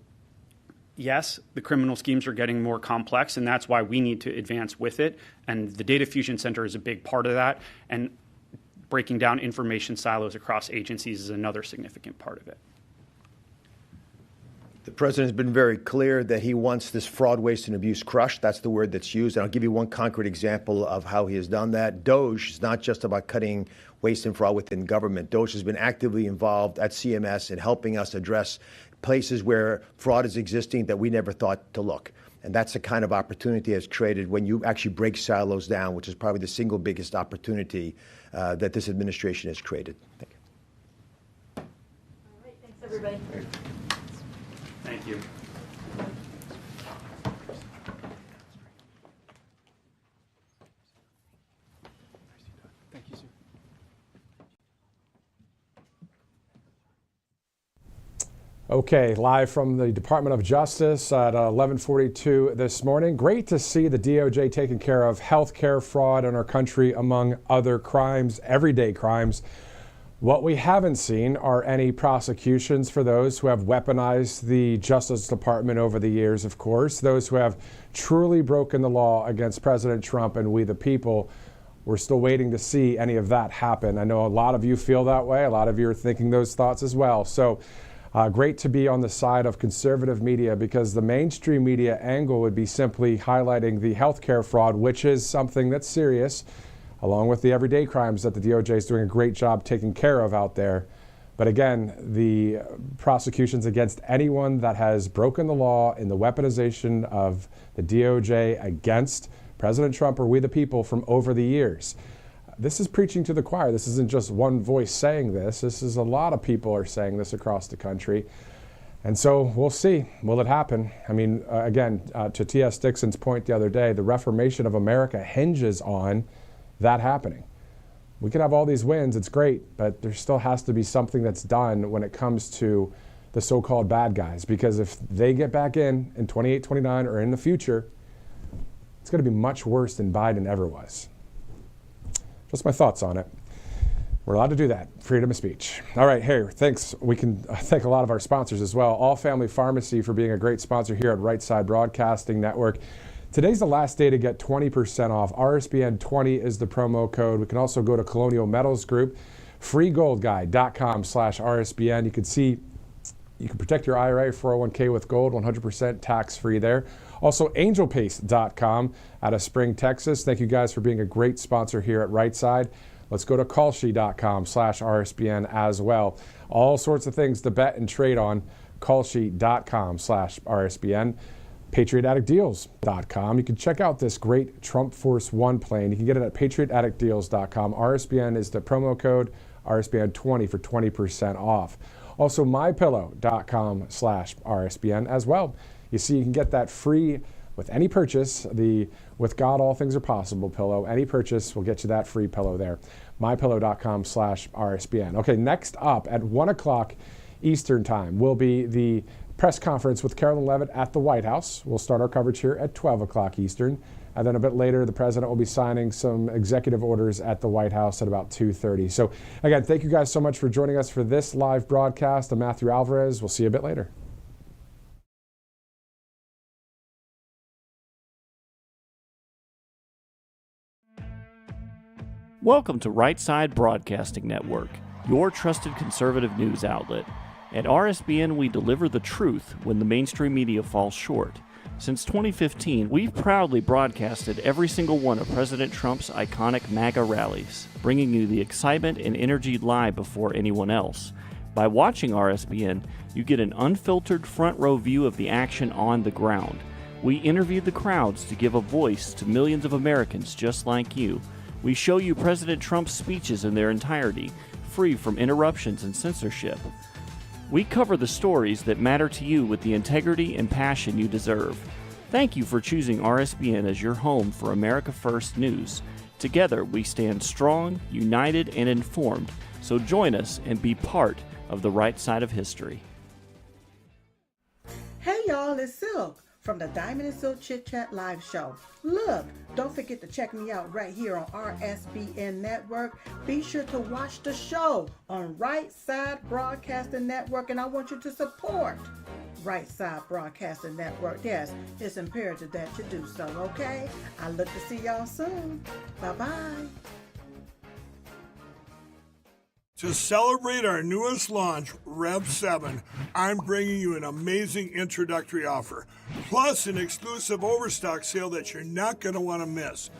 yes, the criminal schemes are getting more complex, and that's why we need to advance with it. And the Data Fusion Center is a big part of that. And breaking down information silos across agencies is another significant part of it. The president has been very clear that he wants this fraud, waste, and abuse crushed. That's the word that's used. And I'll give you one concrete example of how he has done that. DOJ is not just about cutting waste and fraud within government. DOJ has been actively involved at CMS in helping us address places where fraud is existing that we never thought to look. And that's the kind of opportunity that's created when you actually break silos down, which is probably the single biggest opportunity that this administration has created. Thank you. All right, thanks, everybody. Thank you. Thank you, sir. Okay, live from the Department of Justice at 11:42 this morning. Great to see the DOJ taking care of healthcare fraud in our country, among other crimes, everyday crimes. What we haven't seen are any prosecutions for those who have weaponized the Justice Department over the years, of course, those who have truly broken the law against President Trump and we the people. We're still waiting to see any of that happen. I know a lot of you feel that way. A lot of you are thinking those thoughts as well. So great to be on the side of conservative media, because the mainstream media angle would be simply highlighting the healthcare fraud, which is something that's serious, along with the everyday crimes that the DOJ is doing a great job taking care of out there. But again, the prosecutions against anyone that has broken the law in the weaponization of the DOJ against President Trump or we the people from over the years. This is preaching to the choir. This isn't just one voice saying this. This is a lot of people are saying this across the country. And so we'll see. Will it happen? I mean, again, to T.S. Dixon's point the other day, the reformation of America hinges on that happening. We can have all these wins, it's great, but there still has to be something that's done when it comes to the so-called bad guys, because if they get back in 28, 29, or in the future, it's going to be much worse than Biden ever was. Just my thoughts on it. We're allowed to do that. Freedom of speech. All right, hey, thanks. We can thank a lot of our sponsors as well. All Family Pharmacy for being a great sponsor here at Right Side Broadcasting Network. Today's the last day to get 20% off. RSBN 20 is the promo code. We can also go to Colonial Metals Group, freegoldguide.com/RSBN. You can see you can protect your IRA 401k with gold, 100% tax-free there. Also, angelpace.com out of Spring, Texas. Thank you guys for being a great sponsor here at Right Side. Let's go to callshe.com/RSBN as well. All sorts of things to bet and trade on. callshe.com/RSBN. PatriotAddictDeals.com. You can check out this great Trump Force One plane. You can get it at PatriotAddictDeals.com. RSBN is the promo code, RSBN 20 for 20% off. Also, MyPillow.com/RSBN as well. You see, you can get that free with any purchase. The With God, All Things Are Possible pillow. Any purchase will get you that free pillow there. MyPillow.com/RSBN. Okay, next up at 1 o'clock Eastern Time will be the press conference with Carolyn Leavitt at the White House. We'll start our coverage here at 12 o'clock Eastern. And then a bit later, the president will be signing some executive orders at the White House at about 2:30. So again, thank you guys so much for joining us for this live broadcast. I'm Matthew Alvarez. We'll see you a bit later. Welcome to Right Side Broadcasting Network, your trusted conservative news outlet. At RSBN, we deliver the truth when the mainstream media falls short. Since 2015, we've proudly broadcasted every single one of President Trump's iconic MAGA rallies, bringing you the excitement and energy live before anyone else. By watching RSBN, you get an unfiltered front row view of the action on the ground. We interview the crowds to give a voice to millions of Americans just like you. We show you President Trump's speeches in their entirety, free from interruptions and censorship. We cover the stories that matter to you with the integrity and passion you deserve. Thank you for choosing RSBN as your home for America First News. Together, we stand strong, united, and informed. So join us and be part of the right side of history. Hey y'all, it's Silk from the Diamond and Silk Chit Chat live show. Look, don't forget to check me out right here on RSBN Network. Be sure to watch the show on Right Side Broadcasting Network, and I want you to support Right Side Broadcasting Network. Yes, it's imperative that you do so, okay? I look to see y'all soon. Bye-bye. To celebrate our newest launch, Rev 7, I'm bringing you an amazing introductory offer, plus an exclusive overstock sale that you're not going to want to miss.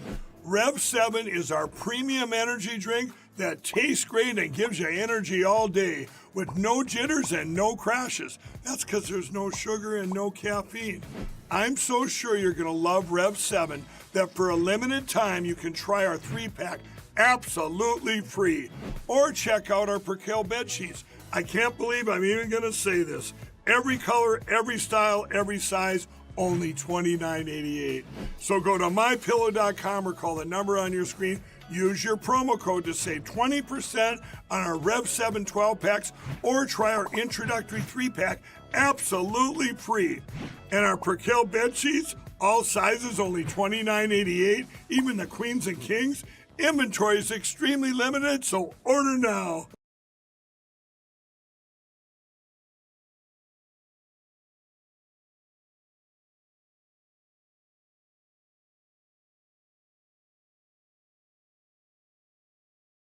Rev 7 is our premium energy drink that tastes great and gives you energy all day with no jitters and no crashes. That's because there's no sugar and no caffeine. I'm so sure you're going to love Rev 7 that for a limited time you can try our 3-pack absolutely free. Or check out our Percale bed sheets. I can't believe I'm even going to say this. Every color, every style, every size, only $29.88. So go to mypillow.com or call the number on your screen. Use your promo code to save 20% on our Rev 7 12-packs or try our introductory 3-pack absolutely free. And our Percale bed sheets, all sizes, only $29.88, even the queens and kings. Inventory is extremely limited, so order now.